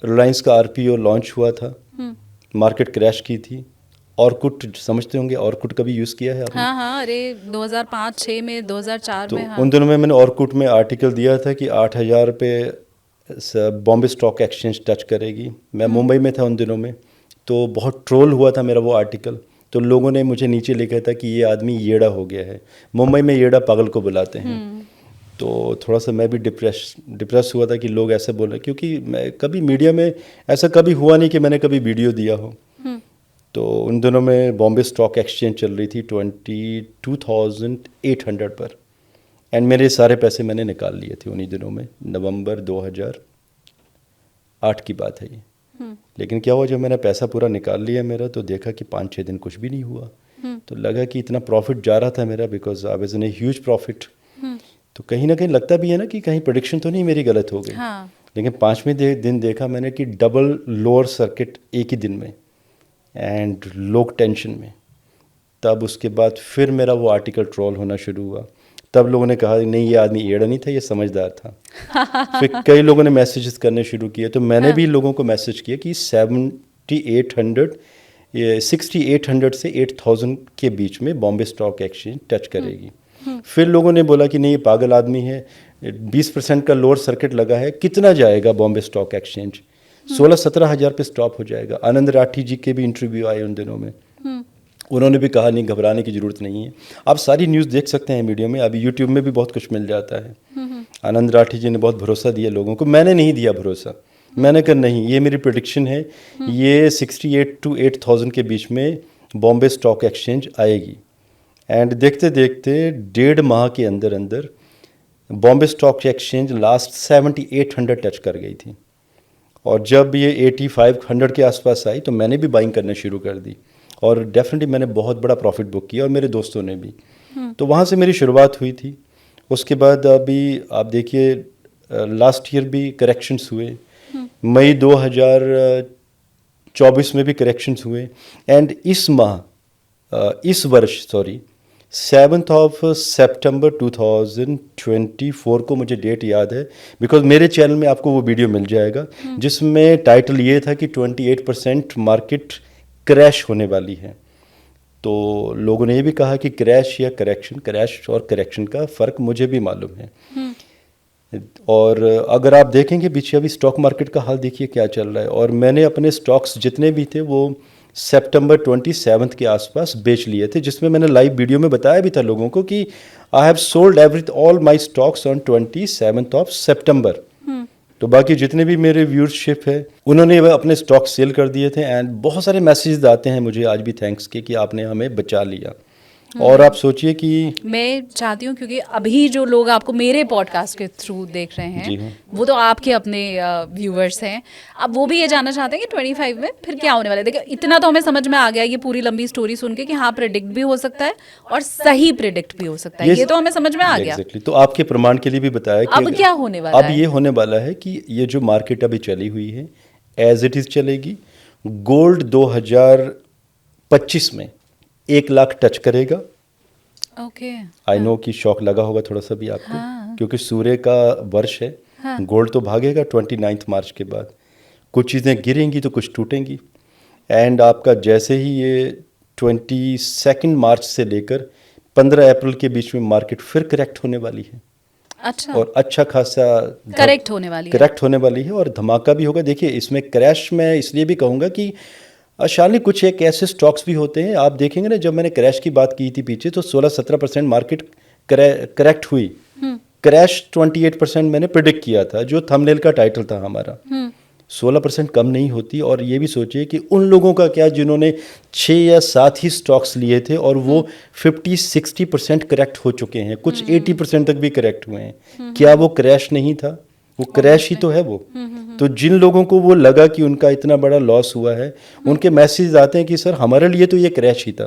रिलायंस का आरपीओ लॉन्च हुआ था, मार्केट क्रैश की थी। ऑर्कुट समझते होंगे, ऑर्कुट कभी यूज़ किया है आपने? हाँ हाँ, अरे 2005-6 में, 2004 तो में। हाँ। उन दिनों में मैंने ऑर्कुट में आर्टिकल दिया था कि 8,000 पे बॉम्बे स्टॉक एक्सचेंज टच करेगी। मैं मुंबई में था उन दिनों में, तो बहुत ट्रोल हुआ था मेरा वो आर्टिकल। तो लोगों ने मुझे नीचे लिखा था कि ये आदमी येड़ा हो गया है। मुंबई में येड़ा पागल को बुलाते हैं। तो थोड़ा सा मैं भी डिप्रेस हुआ था कि लोग ऐसे बोल रहे, क्योंकि मैं कभी मीडिया में ऐसा कभी हुआ नहीं कि मैंने कभी वीडियो दिया हो। तो उन दिनों में बॉम्बे स्टॉक एक्सचेंज चल रही थी 22,800 पर, एंड मेरे सारे पैसे मैंने निकाल लिए थे उन्हीं दिनों में। नवंबर 2008 की बात है ये। लेकिन क्या हुआ, जब मैंने पैसा पूरा निकाल लिया मेरा, तो देखा कि 5-6 दिन कुछ भी नहीं हुआ। तो लगा कि इतना प्रॉफिट जा रहा था मेरा, because I was in a huge profit. तो कहीं ना कहीं लगता भी है ना कि कहीं प्रेडिक्शन तो नहीं मेरी गलत हो गई। हाँ। लेकिन 5वें दिन देखा मैंने कि डबल लोअर सर्किट एक ही दिन में, एंड लोग टेंशन में। तब उसके बाद फिर मेरा वो आर्टिकल ट्रोल होना शुरू हुआ। तब लोगों ने कहा नहीं, ये आदमी एड़ा नहीं था, ये समझदार था। फिर कई लोगों ने मैसेजेस करने शुरू किए, तो मैंने भी लोगों को मैसेज किया कि 6,800 से 8,000 के बीच में बॉम्बे स्टॉक एक्सचेंज टच करेगी। फिर लोगों ने बोला कि नहीं, ये पागल आदमी है, 20% का लोअर सर्किट लगा है, कितना जाएगा बॉम्बे स्टॉक एक्सचेंज? 16-17 हज़ार पे स्टॉप हो जाएगा। आनंद राठी जी के भी इंटरव्यू आए उन दिनों में, उन्होंने भी कहा नहीं, घबराने की ज़रूरत नहीं है। आप सारी न्यूज़ देख सकते हैं मीडिया में, अभी यूट्यूब में भी बहुत कुछ मिल जाता है। आनंद राठी जी ने बहुत भरोसा दिया लोगों को, मैंने नहीं दिया भरोसा। मैंने कहा नहीं, ये मेरी प्रेडिक्शन है, ये 68 to 8,000 के बीच में बॉम्बे स्टॉक एक्सचेंज आएगी। एंड देखते देखते 1.5 माह के अंदर अंदर Bombay stock exchange last 7,800 touch कर गई थी। और जब ये 8,500 के आसपास आई, तो मैंने भी बाइंग करना शुरू कर दी, और डेफिनेटली मैंने बहुत बड़ा प्रॉफिट बुक किया, और मेरे दोस्तों ने भी। तो वहाँ से मेरी शुरुआत हुई थी। उसके बाद अभी आप देखिए, लास्ट ईयर भी करेक्शंस हुए, मई 2024 में भी करेक्शंस हुए, एंड इस वर्ष 7 सितंबर 2024 को मुझे डेट याद है, बिकॉज मेरे चैनल में आपको वो वीडियो मिल जाएगा, जिसमें टाइटल ये था कि 28% मार्केट क्रैश होने वाली है। तो लोगों ने ये भी कहा कि क्रैश या करेक्शन, क्रैश और करेक्शन का फ़र्क मुझे भी मालूम है। और अगर आप देखेंगे पीछे, अभी स्टॉक मार्केट का हाल देखिए क्या चल रहा है। और मैंने अपने स्टॉक्स जितने भी थे वो सितंबर 27 के आसपास बेच लिए थे, जिसमें मैंने लाइव वीडियो में बताया भी था लोगों को कि I have sold all my stocks on 27 सितंबर। तो बाकी जितने भी मेरे व्यूअरशिप है, उन्होंने अपने स्टॉक सेल कर दिए थे। एंड बहुत सारे मैसेज आते हैं मुझे आज भी थैंक्स के कि आपने हमें बचा लिया। और आप सोचिए कि मैं चाहती हूँ, क्योंकि अभी जो लोग आपको मेरे पॉडकास्ट के थ्रू देख रहे जी हैं, हाँ। वो तो आपके अपने व्यूअर्स हैं। अब वो भी ये जानना चाहते हैं कि 25 में फिर क्या होने वाला है। देखिए, इतना तो हमें समझ में आ गया ये पूरी लंबी स्टोरी सुन के कि हाँ, प्रेडिक्ट भी हो सकता है और सही प्रेडिक्ट भी हो सकता है। ये तो हमें समझ में आ गया। एग्जैक्टली। तो आपके प्रमाण के लिए भी बताया कि अब क्या होने वाला अब है? ये होने वाला है कि ये जो मार्केट अभी चली हुई है एज इट इज़ चलेगी। गोल्ड 2025 में 1 लाख टच करेगा। ओके। आई नो कि शौक लगा होगा थोड़ा सा भी आपको, हाँ। क्योंकि सूर्य का वर्ष है। हाँ। गोल्ड तो भागेगा 29 मार्च के बाद, कुछ चीज़ें गिरेंगी तो कुछ टूटेंगी। एंड आपका जैसे ही ये 22 मार्च से लेकर 15 अप्रैल के बीच में मार्केट फिर करेक्ट होने वाली है। अच्छा। और अच्छा खासा करेक्ट होने वाली है। करेक्ट होने वाली है, और धमाका भी होगा। देखिए, इसमें क्रैश मैं इसलिए भी कहूँगा कि शाली कुछ एक ऐसे स्टॉक्स भी होते हैं, आप देखेंगे ना, जब मैंने क्रैश की बात की थी पीछे, तो 16-17% मार्केट करेक्ट हुई। क्रैश 28% मैंने प्रिडिक्ट किया था, जो थंबनेल का टाइटल था हमारा। 16% कम नहीं होती। और ये भी सोचिए कि उन लोगों का क्या जिन्होंने 6 या 7 ही स्टॉक्स लिए थे और वो 50-60% करेक्ट हो चुके हैं, कुछ 80% तक भी करेक्ट हुए हैं। क्या वो क्रैश नहीं था? वो क्रैश ही तो है वो। तो जिन लोगों को वो लगा कि उनका इतना बड़ा लॉस हुआ है, उनके मैसेज आते हैं कि सर हमारे लिए तो ये क्रैश ही था।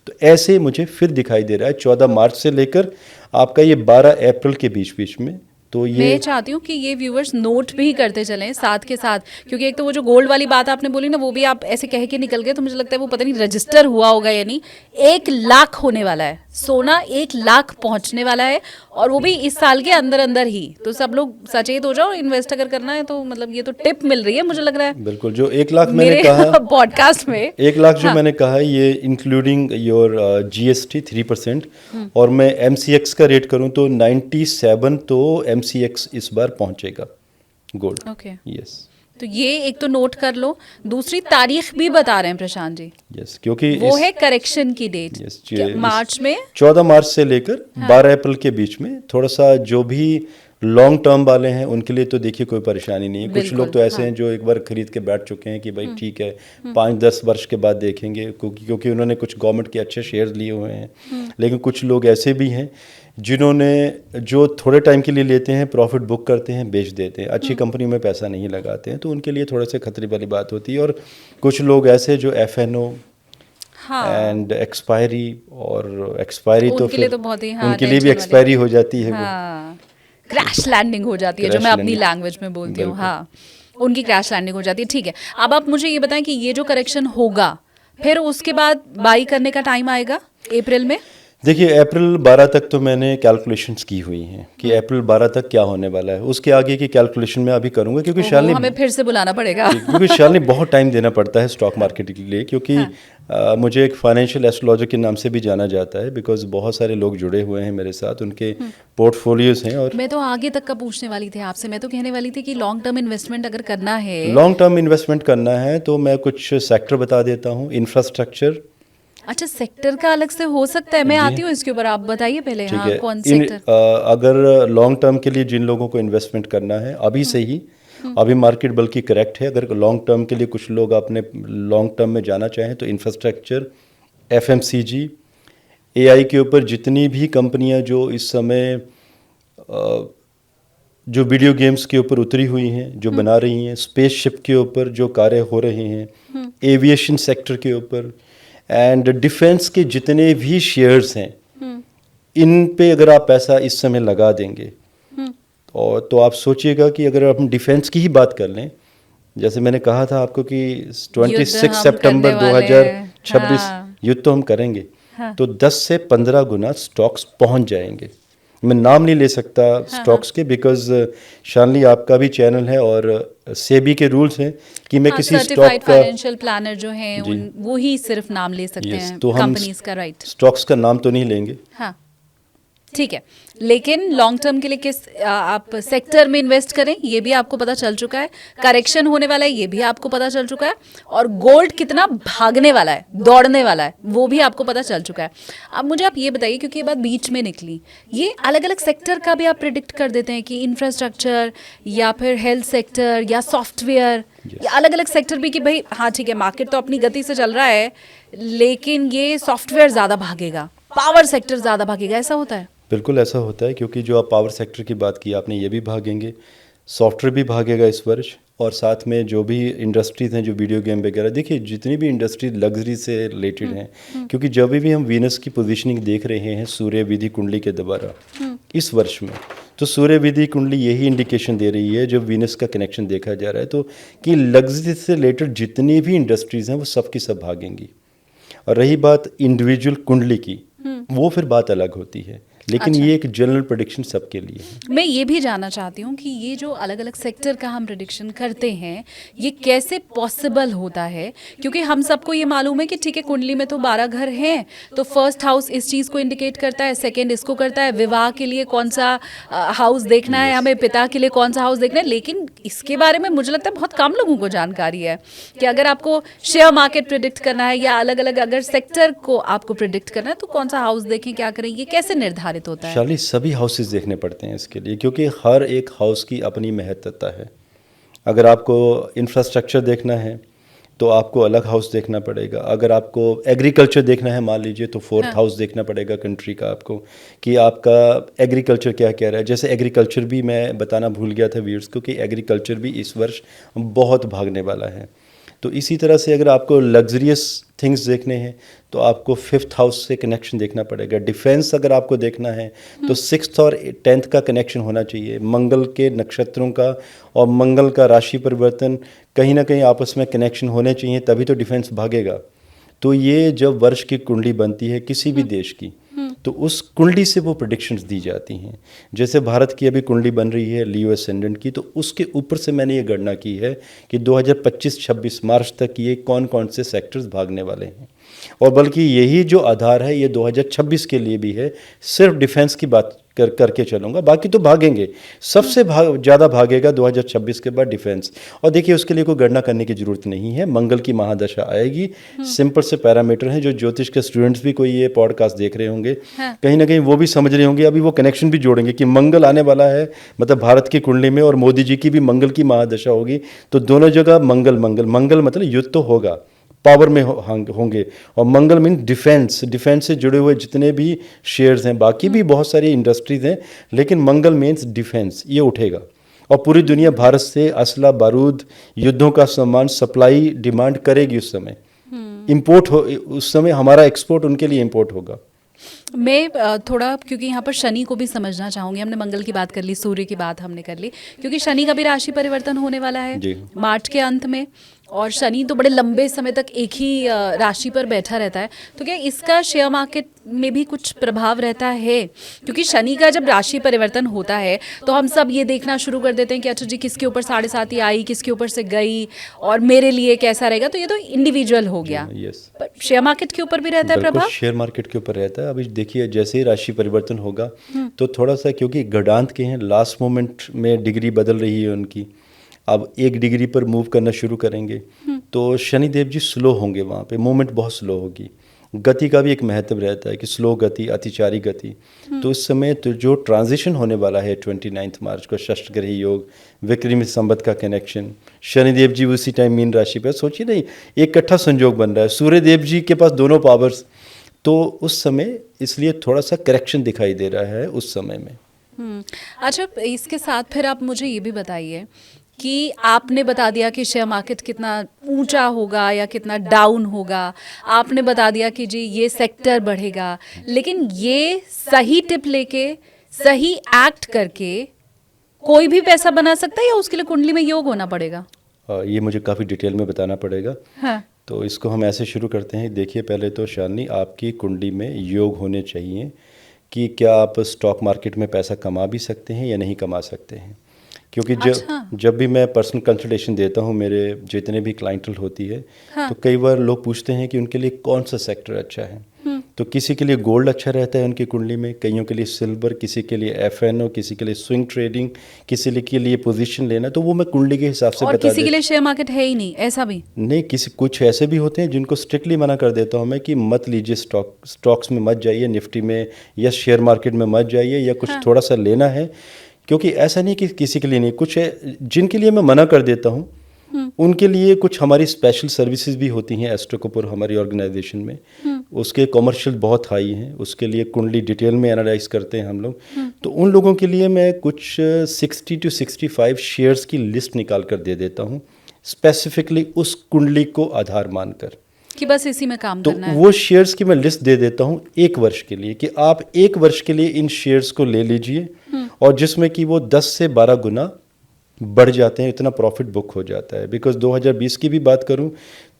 तो ऐसे मुझे फिर दिखाई दे रहा है 14 मार्च से लेकर आपका ये 12 अप्रैल के बीच बीच में। तो मैं ये चाहती हूँ कि ये व्यूअर्स नोट भी करते चलें साथ के साथ, क्योंकि एक तो वो जो गोल्ड वाली बात आपने बोली ना, वो भी आप ऐसे कह के निकल गए, तो मुझे लगता है वो पता नहीं रजिस्टर हुआ होगा या नहीं। 1 लाख होने वाला है सोना, 1 लाख पहुंचने वाला है, और वो भी इस साल के अंदर अंदर ही। तो सब लोग सचेत हो जाओ, इन्वेस्ट अगर करना है तो मतलब ये तो टिप मिल रही है मुझे लग रहा है बिल्कुल जो 1 लाख मैंने मेरे कहा पॉडकास्ट में। 1 लाख जो मैंने कहा है ये इंक्लूडिंग योर GST 3%। और मैं MCX का रेट करूं तो 97 तो MCX इस बार पहुंचेगा गोल्ड। ओके, यस तो ये एक तो नोट कर लो। दूसरी तारीख भी बता रहे हैं प्रशांत जी, यस क्योंकि वो है करेक्शन की डेट मार्च में। 14 मार्च से लेकर 12 अप्रैल के बीच में थोड़ा सा जो भी लॉन्ग टर्म वाले हैं उनके लिए तो देखिए कोई परेशानी नहीं है। कुछ बिल्कुल, लोग तो ऐसे हैं जो एक बार खरीद के बैठ चुके हैं कि भाई ठीक है 5-10 वर्ष के बाद देखेंगे, क्योंकि उन्होंने कुछ गवर्नमेंट के अच्छे शेयर्स लिए हुए हैं। लेकिन कुछ लोग ऐसे भी हैं जिन्होंने जो थोड़े टाइम के लिए लेते हैं, प्रॉफिट बुक करते हैं, बेच देते हैं, अच्छी कंपनी में पैसा नहीं लगाते हैं, तो उनके लिए थोड़े से खतरे वाली बात होती है। और कुछ लोग ऐसे जो FNO एंड एक्सपायरी, और एक्सपायरी तो उनके लिए फिर तो बहुत ही उनके लिए भी एक्सपायरी हो जाती है वो। क्रैश लैंडिंग हो जाती है, जो Crash मैं अपनी landing। लैंग्वेज में बोलती हूँ। हाँ, उनकी क्रैश लैंडिंग हो जाती है। ठीक है, अब आप मुझे ये बताएं कि ये जो करेक्शन होगा फिर उसके बाद बाई करने का टाइम आएगा अप्रैल में। देखिए अप्रैल 12 तक तो मैंने कैलकुलेशंस की हुई हैं कि अप्रैल 12 तक क्या होने वाला है। उसके आगे की कैलकुलेशन मैं अभी करूंगा, क्योंकि शालिनी हमें फिर से बुलाना पड़ेगा। क्योंकि शालिनी बहुत टाइम देना पड़ता है स्टॉक मार्केट के लिए, क्योंकि मुझे एक फाइनेंशियल एस्ट्रोलॉजर के नाम से भी जाना जाता है, बिकॉज बहुत सारे लोग जुड़े हुए हैं मेरे साथ, उनके पोर्टफोलियोज हैं। और मैं तो आगे तक का पूछने वाली थी आपसे, मैं तो कहने वाली थी कि लॉन्ग टर्म इन्वेस्टमेंट अगर करना है, लॉन्ग टर्म इन्वेस्टमेंट करना है तो मैं कुछ सेक्टर बता देता हूँ। इंफ्रास्ट्रक्चर। अच्छा, सेक्टर का अलग से हो सकता है, मैं आती हूँ इसके ऊपर, आप बताइए पहले। ठीक हाँ, है। कौन सेक्टर? अगर लॉन्ग टर्म के लिए जिन लोगों को इन्वेस्टमेंट करना है अभी से ही, अभी मार्केट बल्कि करेक्ट है, अगर लॉन्ग टर्म के लिए कुछ लोग अपने लॉन्ग टर्म में जाना चाहें तो इंफ्रास्ट्रक्चर, FMCG, AI के ऊपर जितनी भी कंपनियां जो इस समय जो वीडियो गेम्स के ऊपर उतरी हुई हैं, जो बना रही हैं, स्पेसशिप के ऊपर जो कार्य हो रहे हैं, एविएशन सेक्टर के ऊपर, एंड डिफेंस के जितने भी शेयर्स हैं, इन पे अगर आप पैसा इस समय लगा देंगे, और तो आप सोचिएगा कि अगर हम डिफेंस की ही बात कर लें, जैसे मैंने कहा था आपको कि 26 सितंबर 2026 युद्ध तो हम करेंगे, तो 10 से 15 गुना स्टॉक्स पहुंच जाएंगे। मैं नाम नहीं ले सकता स्टॉक्स के, बिकॉज शालिनी आपका भी चैनल है और सेबी के रूल्स हैं कि मैं किसी स्टॉक का फाइनेंशियल प्लानर जो हैं वो ही सिर्फ नाम ले सकते हैं तो हम कंपनीज का, राइट? स्टॉक्स का नाम तो नहीं लेंगे। हाँ, ठीक है, लेकिन लॉन्ग टर्म के लिए किस आप सेक्टर में इन्वेस्ट करें ये भी आपको पता चल चुका है, करेक्शन होने वाला है ये भी आपको पता चल चुका है, और गोल्ड कितना भागने वाला है, दौड़ने वाला है, वो भी आपको पता चल चुका है। अब मुझे आप ये बताइए, क्योंकि ये बात बीच में निकली, ये अलग अलग सेक्टर का भी आप प्रिडिक्ट कर देते हैं कि इंफ्रास्ट्रक्चर या फिर हेल्थ सेक्टर या सॉफ्टवेयर, या अलग अलग सेक्टर भी कि भाई हाँ ठीक है मार्केट तो अपनी गति से चल रहा है लेकिन ये सॉफ्टवेयर ज़्यादा भागेगा, पावर सेक्टर ज़्यादा भागेगा, ऐसा होता है? बिल्कुल ऐसा होता है, क्योंकि जो आप पावर सेक्टर की बात की आपने, ये भी भागेंगे, सॉफ्टवेयर भी भागेगा इस वर्ष, और साथ में जो भी इंडस्ट्रीज हैं जो वीडियो गेम वगैरह, देखिए जितनी भी इंडस्ट्री लग्जरी से रिलेटेड हैं, क्योंकि जब भी हम वीनस की पोजीशनिंग देख रहे हैं सूर्य विधि कुंडली के द्वारा इस वर्ष में, तो सूर्य विधि कुंडली यही इंडिकेशन दे रही है जब वीनस का कनेक्शन देखा जा रहा है तो कि लग्जरी से रिलेटेड जितनी भी इंडस्ट्रीज हैं वो सब की सब भागेंगी। और रही बात इंडिविजुअल कुंडली की, वो फिर बात अलग होती है, लेकिन ये एक जनरल प्रेडिक्शन सबके लिए है। मैं ये भी जानना चाहती हूँ कि ये जो अलग अलग सेक्टर का हम प्रेडिक्शन करते हैं ये कैसे पॉसिबल होता है, क्योंकि हम सबको ये मालूम है कि ठीक है कुंडली में तो 12 घर हैं, तो फर्स्ट हाउस इस चीज़ को इंडिकेट करता है, सेकंड इसको करता है, विवाह के लिए कौन सा हाउस देखना है हमें, पिता के लिए कौन सा हाउस देखना है, लेकिन इसके बारे में मुझे लगता है बहुत कम लोगों को जानकारी है कि अगर आपको शेयर मार्केट प्रिडिक्ट करना है या अलग अलग अगर सेक्टर को आपको प्रिडिक्ट करना है तो कौन सा हाउस देखें, क्या करें, ये कैसे निर्धारित होता है? शाली सभी हाउसेस देखने पड़ते हैं इसके लिए, क्योंकि हर एक हाउस की अपनी महत्वता है। अगर आपको इंफ्रास्ट्रक्चर देखना है तो आपको अलग हाउस देखना पड़ेगा। अगर आपको एग्रीकल्चर देखना है मान लीजिए, तो फोर्थ हाउस देखना पड़ेगा कंट्री का आपको, कि आपका एग्रीकल्चर क्या कह रहा है। जैसे एग्रीकल्चर भी मैं बताना भूल गया था व्यूअर्स को, कि एग्रीकल्चर भी इस वर्ष बहुत भागने वाला है। तो इसी तरह से अगर आपको लग्जरियस थिंग्स देखने हैं तो आपको फिफ्थ हाउस से कनेक्शन देखना पड़ेगा। डिफेंस अगर आपको देखना है तो सिक्स्थ और 10th का कनेक्शन होना चाहिए। मंगल के नक्षत्रों का और मंगल का राशि परिवर्तन कहीं ना कहीं आपस में कनेक्शन होने चाहिए, तभी तो डिफेंस भागेगा। तो ये जब वर्ष की कुंडली बनती है किसी भी देश की, तो उस कुंडली से वो प्रेडिक्शंस दी जाती हैं। जैसे भारत की अभी कुंडली बन रही है लियो एसेंडेंट की, तो उसके ऊपर से मैंने ये गणना की है कि 2025-26 मार्च तक ये कौन कौन से सेक्टर्स भागने वाले हैं। और बल्कि यही जो आधार है ये 2026 के लिए भी है। सिर्फ डिफेंस की बात करके चलूँगा, बाकी तो भागेंगे। सबसे ज़्यादा भागेगा 2026 के बाद डिफेंस। और देखिए उसके लिए कोई गणना करने की ज़रूरत नहीं है, मंगल की महादशा आएगी। सिंपल से पैरामीटर हैं, जो ज्योतिष के स्टूडेंट्स भी कोई ये पॉडकास्ट देख रहे होंगे, कहीं ना कहीं वो भी समझ रहे होंगे। अभी वो कनेक्शन भी जोड़ेंगे कि मंगल आने वाला है, मतलब भारत की कुंडली में, और मोदी जी की भी मंगल की महादशा होगी। तो दोनों जगह मंगल मंगल मंगल, मतलब युद्ध तो होगा, पावर में होंगे। और मंगल मीन डिफेंस, डिफेंस से जुड़े हुए जितने भी शेयर्स हैं, बाकी भी बहुत सारी इंडस्ट्रीज हैं, लेकिन मंगल मीन्स डिफेंस, ये उठेगा। और पूरी दुनिया भारत से असला बारूद, युद्धों का सामान सप्लाई डिमांड करेगी उस समय। इंपोर्ट हो उस समय, हमारा एक्सपोर्ट उनके लिए इंपोर्ट होगा। मैं थोड़ा, क्योंकि यहाँ पर शनि को भी समझना चाहूँगी। हमने मंगल की बात कर ली, सूर्य की बात हमने कर ली, क्योंकि शनि का भी राशि परिवर्तन होने वाला है मार्च के अंत में। और शनि तो बड़े लंबे समय तक एक ही राशि पर बैठा रहता है, तो क्या इसका शेयर मार्केट में भी कुछ प्रभाव रहता है? क्योंकि शनि का जब राशि परिवर्तन होता है तो हम सब ये देखना शुरू कर देते हैं कि अच्छा जी किसके ऊपर 7.5 आई, किसके ऊपर से गई, और मेरे लिए कैसा रहेगा। तो ये तो इंडिविजुअल हो गया। पर शेयर मार्केट के ऊपर भी रहता है प्रभाव? शेयर मार्केट के ऊपर रहता है। अभी देखिए जैसे ही राशि परिवर्तन होगा तो थोड़ा सा, क्योंकि गडांत के हैं, लास्ट मोमेंट में डिग्री बदल रही है उनकी, अब 1 डिग्री पर मूव करना शुरू करेंगे। तो शनिदेव जी स्लो होंगे, वहाँ पे मूवमेंट बहुत स्लो होगी। गति का भी एक महत्व रहता है कि स्लो गति, अतिचारी गति। तो इस समय तो जो ट्रांजिशन होने वाला है 29 मार्च को, षष्ठग्रही योग, विक्रमी संवत का कनेक्शन, शनिदेव जी उसी टाइम मीन राशि पर, सोचिए नहीं एक इकट्ठा संयोग बन रहा है, सूर्य देव जी के पास दोनों पावर्स। तो उस समय इसलिए थोड़ा सा करेक्शन दिखाई दे रहा है उस समय में। अच्छा, इसके साथ फिर आप मुझे ये भी बताइए कि आपने बता दिया कि शेयर मार्केट कितना ऊंचा होगा या कितना डाउन होगा, आपने बता दिया कि जी ये सेक्टर बढ़ेगा, लेकिन ये सही टिप लेके, सही एक्ट करके कोई भी पैसा बना सकता है या उसके लिए कुंडली में योग होना पड़ेगा? ये मुझे काफ़ी डिटेल में बताना पड़ेगा। हाँ। तो इसको हम ऐसे शुरू करते हैं। देखिए पहले तो शालिनी, आपकी कुंडली में योग होने चाहिए कि क्या आप स्टॉक मार्केट में पैसा कमा भी सकते हैं या नहीं कमा सकते हैं। क्योंकि जब भी मैं पर्सनल कंसल्टेशन देता हूँ, मेरे जितने भी क्लाइंटल होती है, तो कई बार लोग पूछते हैं कि उनके लिए कौन सा सेक्टर अच्छा है। तो किसी के लिए गोल्ड अच्छा रहता है उनकी कुंडली में, कईयों के लिए सिल्वर, किसी के लिए एफएनओ, किसी के लिए स्विंग ट्रेडिंग, किसी के लिए पोजीशन लेना। तो वो मैं कुंडली के हिसाब से बता देता हूँ। किसी के लिए शेयर मार्केट है ही नहीं, ऐसा भी नहीं, किसी कुछ ऐसे भी होते हैं जिनको स्ट्रिक्टली मना कर देता हूँ मैं कि मत लीजिए, स्टॉक्स में मत जाइए, निफ्टी में या शेयर मार्केट में मत जाइए, या कुछ थोड़ा सा लेना है। क्योंकि ऐसा नहीं कि किसी के लिए नहीं, कुछ है जिनके लिए मैं मना कर देता हूँ, उनके लिए कुछ हमारी स्पेशल सर्विसेज भी होती हैं एस्ट्रो कपूर हमारी ऑर्गेनाइजेशन में। उसके कमर्शियल बहुत हाई हैं, उसके लिए कुंडली डिटेल में एनालाइज करते हैं हम लोग। तो उन लोगों के लिए मैं कुछ 60 to 65 शेयर्स की लिस्ट निकाल कर दे देता हूँ, स्पेसिफिकली उस कुंडली को आधार मानकर कि बस इसी में काम करना है। तो वो शेयर्स की मैं लिस्ट दे देता हूँ 1 वर्ष के लिए, कि आप 1 वर्ष के लिए इन शेयर्स को ले लीजिए, और जिसमें कि वो 10 से 12 गुना बढ़ जाते हैं, इतना प्रॉफिट बुक हो जाता है। बिकॉज 2020 की भी बात करूं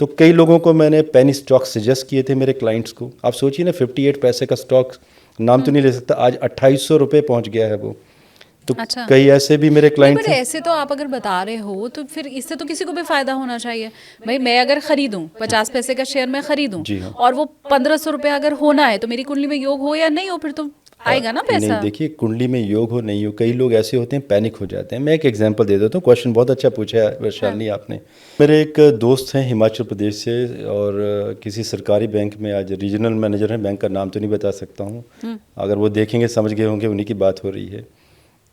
तो कई लोगों को मैंने पेनी स्टॉक सजेस्ट किए थे मेरे क्लाइंट्स को। आप सोचिए ना, 58 पैसे का स्टॉक, नाम तो नहीं ले सकता, आज 2800 रुपये पहुंच गया है वो। तो अच्छा। कई ऐसे भी मेरे क्लाइंट थे। ऐसे तो आप अगर बता रहे हो तो फिर इससे तो किसी को भी फायदा होना चाहिए। भाई मैं अगर खरीदूं 50 पैसे का शेयर मैं खरीदूं, और वो 1500 रुपये अगर होना है, तो मेरी कुंडली में योग हो या नहीं हो, फिर तो आएगा ना पैसा। नहीं, देखिए कुंडली में योग हो नहीं हो, कई लोग ऐसे होते हैं पैनिक हो जाते हैं। मैं एक एग्जांपल दे देता हूँ, क्वेश्चन बहुत अच्छा पूछा है शालिनी आपने। मेरे एक दोस्त हैं हिमाचल प्रदेश से, और किसी सरकारी बैंक में आज रीजनल मैनेजर हैं, बैंक का नाम तो नहीं बता सकता हूँ, अगर वो देखेंगे समझ गए होंगे उन्हीं की बात हो रही है।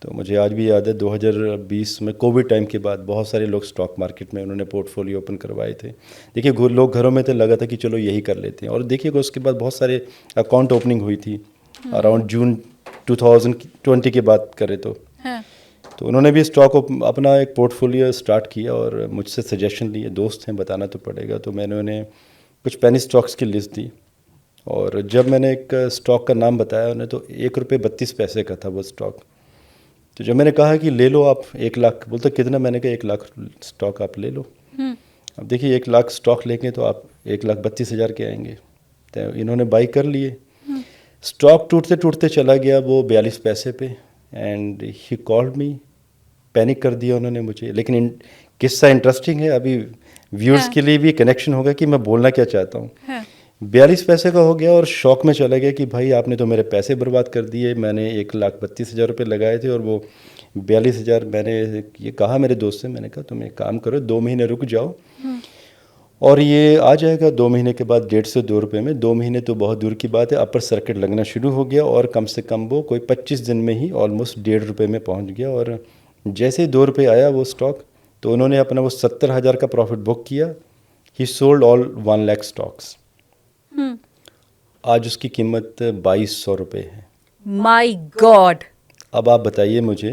तो मुझे आज भी याद है 2020 में कोविड टाइम के बाद बहुत सारे लोग स्टॉक मार्केट में उन्होंने पोर्टफोलियो ओपन करवाए थे। देखिए लोग घरों में थे, लगा था कि चलो यही कर लेते हैं, और देखिएगा उसके बाद बहुत सारे अकाउंट ओपनिंग हुई थी अराउंड जून 2020 की बात करें तो। हाँ। तो उन्होंने भी अपना एक पोर्टफोलियो स्टार्ट किया और मुझसे सजेशन लिए, दोस्त हैं बताना तो पड़ेगा। तो मैंने उन्हें कुछ पेनी स्टॉक्स की लिस्ट दी, और जब मैंने एक स्टॉक का नाम बताया उन्हें तो ₹1.32 का था वो स्टॉक। तो जब मैंने कहा कि ले लो आप 1 लाख, बोलते कितना, मैंने कहा 1 लाख स्टॉक आप ले लो। अब देखिए 1 लाख स्टॉक लेंगे तो आप 1,32,000 के आएंगे। तो इन्होंने बाई कर लिए। स्टॉक टूटते टूटते चला गया वो 42 पैसे पे, and he called me, panic कर दिया उन्होंने मुझे। लेकिन किस्सा इंटरेस्टिंग है, अभी व्यूअर्स हाँ। के लिए भी कनेक्शन होगा कि मैं बोलना क्या चाहता हूँ। हाँ। 42 पैसे का हो गया और शौक में चला गया कि भाई आपने तो मेरे पैसे बर्बाद कर दिए। मैंने 1,32,000 रुपये लगाए थे और वो 42,000। मैंने ये कहा मेरे दोस्त से, मैंने कहा तुम एक काम करो, 2 महीने रुक जाओ और ये आ जाएगा। 2 महीने के बाद 1.5 से 2 रुपये में, 2 महीने तो बहुत दूर की बात है, अपर सर्किट लगना शुरू हो गया और कम से कम वो कोई 25 दिन में ही ऑलमोस्ट 1.5 रुपये में पहुंच गया। और जैसे ही 2 रुपये आया वो स्टॉक, तो उन्होंने अपना वो 70,000 का प्रॉफिट बुक किया। ही सोल्ड ऑल 1 लाख स्टॉक्स। आज उसकी कीमत 2,200 रुपये है। My God. अब आप बताइए मुझे,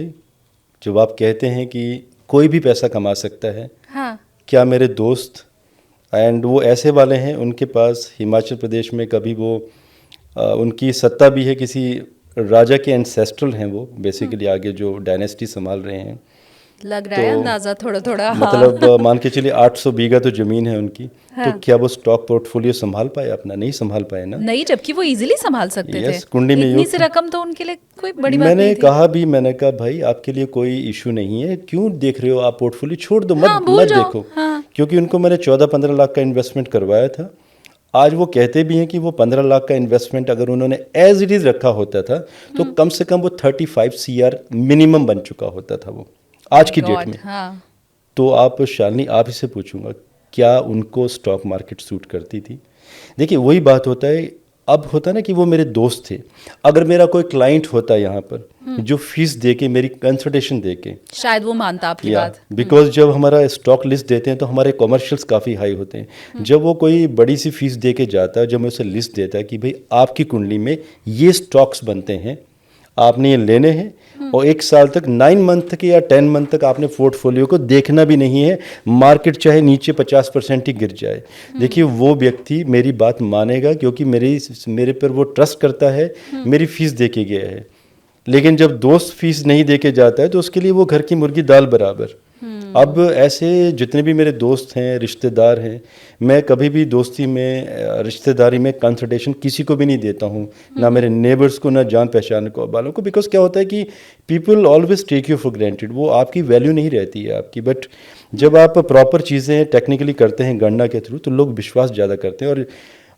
जब आप कहते हैं कि कोई भी पैसा कमा सकता है, हाँ। क्या मेरे दोस्त एंड वो ऐसे वाले हैं, उनके पास हिमाचल प्रदेश में कभी वो उनकी सत्ता भी है, किसी राजा के एंसेस्ट्रल हैं वो बेसिकली, आगे जो डायनेस्टी संभाल रहे हैं। लग रहा है तो अंदाजा थोड़ा थोड़ा। मतलब मान के चलिए 800 बीघा तो ज़मीन है उनकी। तो क्या वो स्टॉक पोर्टफोलियो संभाल पाए अपना? नहीं संभाल पाए ना। नहीं, जबकि वो इजीली संभाल सकते थे। कुंडली में इतनी सी रकम तो उनके लिए कोई बड़ी बात मैंने नहीं थी। कहा भी, मैंने कहा भाई आपके लिए कोई इशू नहीं है, क्यों देख रहे हो आप पोर्टफोलियो, छोड़ दो, हाँ, भूल मत जाओ। देखो। हाँ। क्योंकि उनको मैंने 14-15 लाख का इन्वेस्टमेंट करवाया था। आज वो कहते भी हैं कि वो 15 लाख का इन्वेस्टमेंट अगर उन्होंने एज इट इज़ रखा होता था तो कम से कम वो 35 CR मिनिमम बन चुका होता था वो आज की डेट में। हाँ। तो आप शालिनी, आप ही से पूछूंगा, क्या उनको स्टॉक मार्केट सूट करती थी? देखिए वही बात होता है, अब होता है ना कि वो मेरे दोस्त थे। अगर मेरा कोई क्लाइंट होता यहाँ पर जो फीस दे के, मेरी कंसल्टेशन दे के, शायद वो मानता आपकी बात। बिकॉज जब हमारा स्टॉक लिस्ट देते हैं तो हमारे कॉमर्शियल्स काफ़ी हाई होते हैं। जब वो कोई बड़ी सी फीस दे के जाता है, जब मैं उसे लिस्ट देता है कि भाई आपकी कुंडली में ये स्टॉक्स बनते हैं, आपने ये लेने हैं, और 1 साल तक, 9 मंथ तक या 10 मंथ तक आपने पोर्टफोलियो को देखना भी नहीं है, मार्केट चाहे नीचे 50% ही गिर जाए। देखिए वो व्यक्ति मेरी बात मानेगा क्योंकि मेरे पर वो ट्रस्ट करता है, मेरी फीस दे के गया है। लेकिन जब दोस्त फीस नहीं दे के जाता है तो उसके लिए वो घर की मुर्गी दाल बराबर। अब ऐसे जितने भी मेरे दोस्त हैं, रिश्तेदार हैं, मैं कभी भी दोस्ती में, रिश्तेदारी में कंसल्टेशन किसी को भी नहीं देता हूँ, ना मेरे नेबर्स को, ना जान पहचान को वालों को। बिकॉज क्या होता है कि people always take you for granted, वो आपकी वैल्यू नहीं रहती है आपकी। बट जब आप प्रॉपर चीज़ें टेक्निकली करते हैं गणना के थ्रू, तो लोग विश्वास ज़्यादा करते हैं। और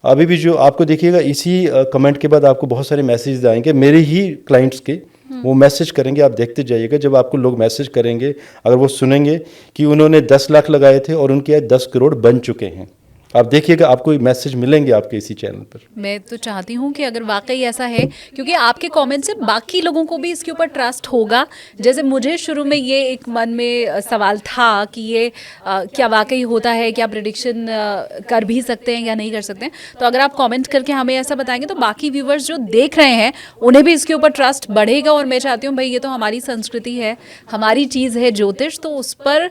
अभी भी जो आपको देखिएगा, इसी कमेंट के बाद आपको बहुत सारे मैसेज आएंगे मेरे ही क्लाइंट्स के, वो मैसेज करेंगे, आप देखते जाइएगा। जब आपको लोग मैसेज करेंगे, अगर वो सुनेंगे कि उन्होंने 10 लाख लगाए थे और उनके आज 10 करोड़ बन चुके हैं, आप देखिएगा आपको मैसेज मिलेंगे आपके इसी चैनल पर। मैं तो चाहती हूँ कि अगर वाकई ऐसा है, क्योंकि आपके कमेंट से बाकी लोगों को भी इसके ऊपर ट्रस्ट होगा। जैसे मुझे शुरू में ये एक मन में सवाल था कि ये क्या वाकई होता है, क्या प्रेडिक्शन कर भी सकते हैं या नहीं कर सकते हैं। तो अगर आप कमेंट करके हमें ऐसा बताएंगे तो बाकी व्यूवर्स जो देख रहे हैं उन्हें भी इसके ऊपर ट्रस्ट बढ़ेगा। और मैं चाहती हूँ भाई, ये तो हमारी संस्कृति है, हमारी चीज़ है ज्योतिष, तो उस पर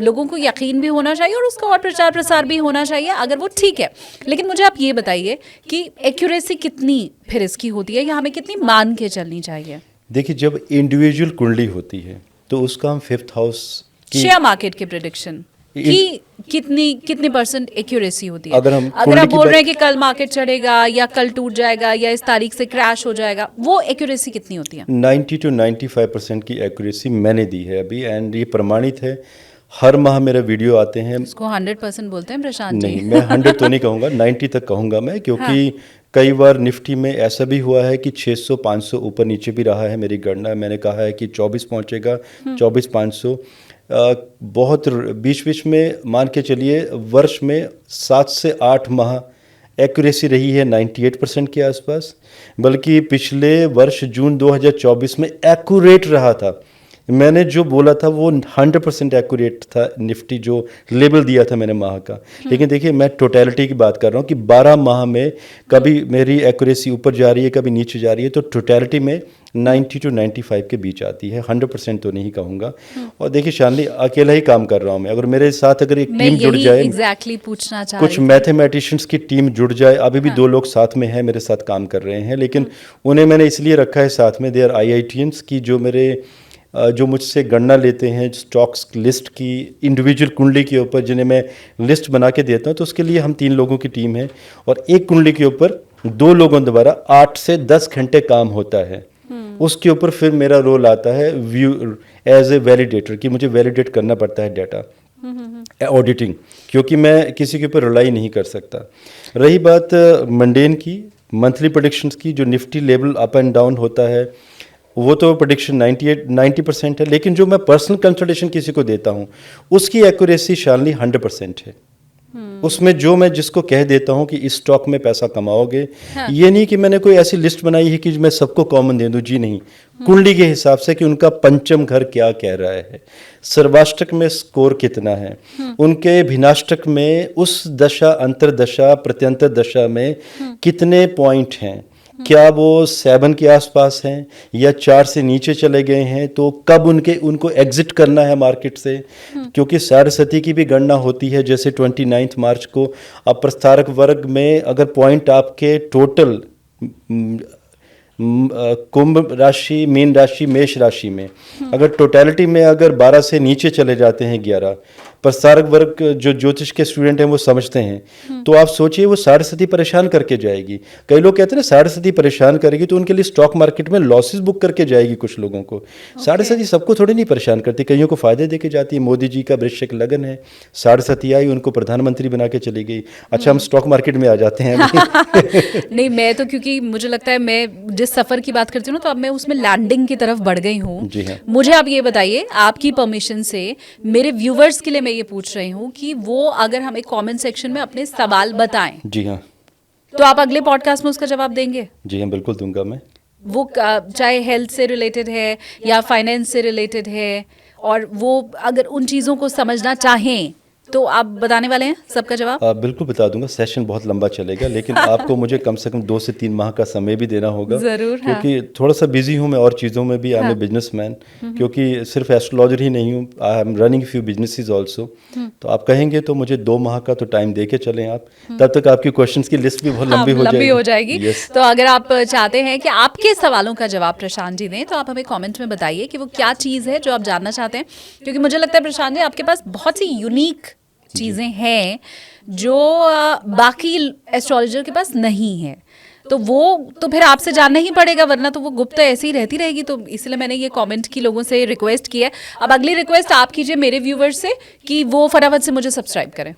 लोगों को यकीन भी होना चाहिए और उसका और प्रचार प्रसार भी होना चाहिए अगर वो ठीक है। लेकिन मुझे आप ये बताइए कि एक्यूरेसी कितनी फिर इसकी होती है, या हमें कितनी मान के चलनी चाहिए? देखिए जब इंडिविजुअल कुंडली होती है तो उसका हम 5th हाउस की, शेयर मार्केट के प्रेडिक्शन की कितनी परसेंट एक्यूरेसी होती है? अगर आप बोल रहे हैं कि कल मार्केट चढ़ेगा या कल टूट जाएगा या इस तारीख से क्रैश हो जाएगा, वो एक्यूरेसी कितनी होती है? 90 to 95% की एक्यूरेसी मैंने दी है अभी, एंड ये प्रमाणित है। हर माह मेरे वीडियो आते हैं। इसको 100% बोलते हैं प्रशांत जी? नहीं, मैं 100 तो नहीं कहूँगा, 90 तक कहूँगा मैं, क्योंकि कई बार निफ्टी में ऐसा भी हुआ है कि 600-500 ऊपर नीचे भी रहा है। मेरी गणना, मैंने कहा है कि 24 पहुँचेगा, 24,500। बहुत बीच बीच में मान के चलिए वर्ष में 7 से 8 माह एक्यूरेसी रही है 98% के आसपास, बल्कि पिछले वर्ष जून 2024 में एक्यूरेट रहा था। मैंने जो बोला था वो 100% एक्यूरेट था, निफ्टी जो लेबल दिया था मैंने माह का। लेकिन देखिए, मैं टोटलिटी की बात कर रहा हूँ कि 12 माह में कभी मेरी एक्यूरेसी ऊपर जा रही है, कभी नीचे जा रही है, तो टोटलिटी में 90 to 95 के बीच आती है, 100% तो नहीं कहूँगा। और देखिए शालिनी, अकेला ही काम कर रहा हूँ मैं, अगर मेरे साथ अगर एक टीम जुड़ जाए, एग्जैक्टली पूछना चाह कुछ मैथमेटिशियंस की टीम जुड़ जाए, अभी भी 2 लोग साथ में हैं, मेरे साथ काम कर रहे हैं, लेकिन उन्हें मैंने इसलिए रखा है साथ में, दे आर IITians की जो मुझसे गणना लेते हैं स्टॉक्स लिस्ट की, इंडिविजुअल कुंडली के ऊपर, जिन्हें मैं लिस्ट बना के देता हूँ, तो उसके लिए हम 3 लोगों की टीम है, और एक कुंडली के ऊपर 2 लोगों द्वारा 8 से 10 घंटे काम होता है। उसके ऊपर फिर मेरा रोल आता है एज ए वैलिडेटर, कि मुझे वैलिडेट करना पड़ता है डाटा, ऑडिटिंग, क्योंकि मैं किसी के ऊपर रिलाई नहीं कर सकता। रही बात मंडेन की, मंथली प्रेडिक्शंस की, जो Nifty level up and down होता है, वो तो प्रेडिक्शन 90% है, लेकिन जो मैं पर्सनल कंसल्टेशन किसी को देता हूँ उसकी एक्यूरेसी शालिनी 100% है। उसमें जो मैं जिसको कह देता हूँ कि इस स्टॉक में पैसा कमाओगे, ये नहीं कि मैंने कोई ऐसी लिस्ट बनाई है कि मैं सबको कॉमन दे दूँ, जी नहीं, कुंडली के हिसाब से कि उनका पंचम घर क्या कह रहा है, सर्वाष्टक में स्कोर कितना है, उनके भिनाष्टक में उस दशा, अंतरदशा, प्रत्यंतर दशा में कितने पॉइंट हैं, क्या वो 7 के आसपास हैं या 4 से नीचे चले गए हैं, तो कब उनको एग्जिट करना है मार्केट से, क्योंकि सारस्वती की भी गणना होती है। जैसे 29 मार्च को अब प्रस्तारक वर्ग में अगर पॉइंट आपके टोटल कुंभ राशि, मीन राशि, मेष राशि में अगर टोटलिटी में अगर 12 से नीचे चले जाते हैं 11, प्रस्तारक वर्ग जो ज्योतिष के स्टूडेंट हैं वो समझते हैं, तो आप सोचिए वो सारस्वती परेशान करके जाएगी। कई लोग कहते हैं ना सारस्वती परेशान करेगी तो उनके लिए स्टॉक मार्केट में लॉसेस बुक करके जाएगी कुछ लोगों को। सारस्वती सबको थोड़ी नहीं परेशान करती, कईयों को फायदे देके जाती है। मोदी जी का वृश्चिक लगन है, सारस्वती आई, उनको प्रधानमंत्री बना के चली गई। अच्छा, हम स्टॉक मार्केट में आ जाते हैं नहीं, मैं तो क्योंकि मुझे लगता है मैं जिस सफर की बात करती हूँ ना, तो अब मैं उसमें लैंडिंग की तरफ बढ़ गई हूँ। जी हाँ। मुझे आप ये बताइए, आपकी परमिशन से मेरे व्यूवर्स के लिए मैं ये पूछ रही हूँ कि वो अगर हमें कमेंट सेक्शन में अपने सवाल बताएं, जी हाँ, तो आप अगले पॉडकास्ट में उसका जवाब देंगे? जी हाँ, बिल्कुल दूंगा मैं। वो चाहे हेल्थ से रिलेटेड है या फाइनेंस से रिलेटेड है, और वो अगर उन चीज़ों को समझना चाहें तो आप बताने वाले हैं सबका जवाब? बिल्कुल बता दूंगा। सेशन बहुत लंबा चलेगा, लेकिन आपको मुझे कम से कम 2 से 3 माह का समय भी देना होगा, जरूर। क्योंकि थोड़ा सा बिजी हूँ मैं और चीज़ों में भी। आई एम ए बिजनेसमैन, क्योंकि सिर्फ एस्ट्रोलॉजर ही नहीं हूँ, I am running few businesses also. तो आप कहेंगे तो मुझे 2 माह का तो टाइम दे के चलें आप, तब तक आपकी क्वेश्चंस की लिस्ट भी बहुत लंबी हो जाएगी। yes. तो अगर आप चाहते हैं कि आपके सवालों का जवाब प्रशांत जी दें, तो आप हमें कमेंट में बताइए कि वो क्या चीज़ है जो आप जानना चाहते हैं, क्योंकि मुझे लगता है प्रशांत जी आपके पास बहुत सी यूनिक चीज़ें हैं जो बाकी एस्ट्रोलॉजर के पास नहीं है। तो वो तो फिर आपसे जानना ही पड़ेगा, वरना तो वो गुप्त ऐसे ही रहती रहेगी। तो इसलिए मैंने ये कमेंट की लोगों से रिक्वेस्ट की है। अब अगली रिक्वेस्ट आप कीजिए मेरे व्यूवर्स से कि वो फटाफट से मुझे सब्सक्राइब करें।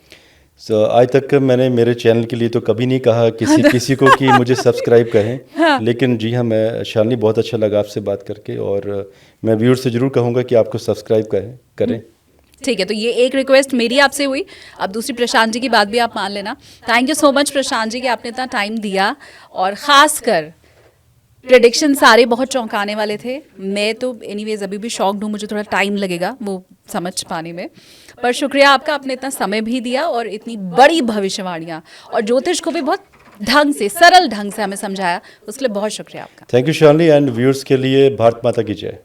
आज तक मैंने मेरे चैनल के लिए तो कभी नहीं कहा किसी को कि मुझे सब्सक्राइब करें। हाँ। लेकिन जी हाँ, मैं शालिनी बहुत अच्छा लगा आपसे बात करके, और मैं व्यूअर से ज़रूर कहूँगा कि आपको सब्सक्राइब करें। ठीक है, तो ये एक रिक्वेस्ट मेरी आपसे हुई। अब दूसरी प्रशांत जी की बात भी आप मान लेना। Thank you so much Prashant ji कि आपने इतना टाइम दिया, और ख़ासकर प्रेडिक्शन सारे बहुत चौंकाने वाले थे। मैं तो एनीवेज अभी भी शॉक्ड हूँ, मुझे थोड़ा टाइम लगेगा वो समझ पाने में, पर शुक्रिया आपका, आपने इतना समय भी दिया और इतनी बड़ी भविष्यवाणियाँ और ज्योतिष को भी बहुत ढंग से, सरल ढंग से हमें समझाया, उसके लिए बहुत शुक्रिया आपका। Thank you Shalini, and viewers के लिए भारत माता की जय।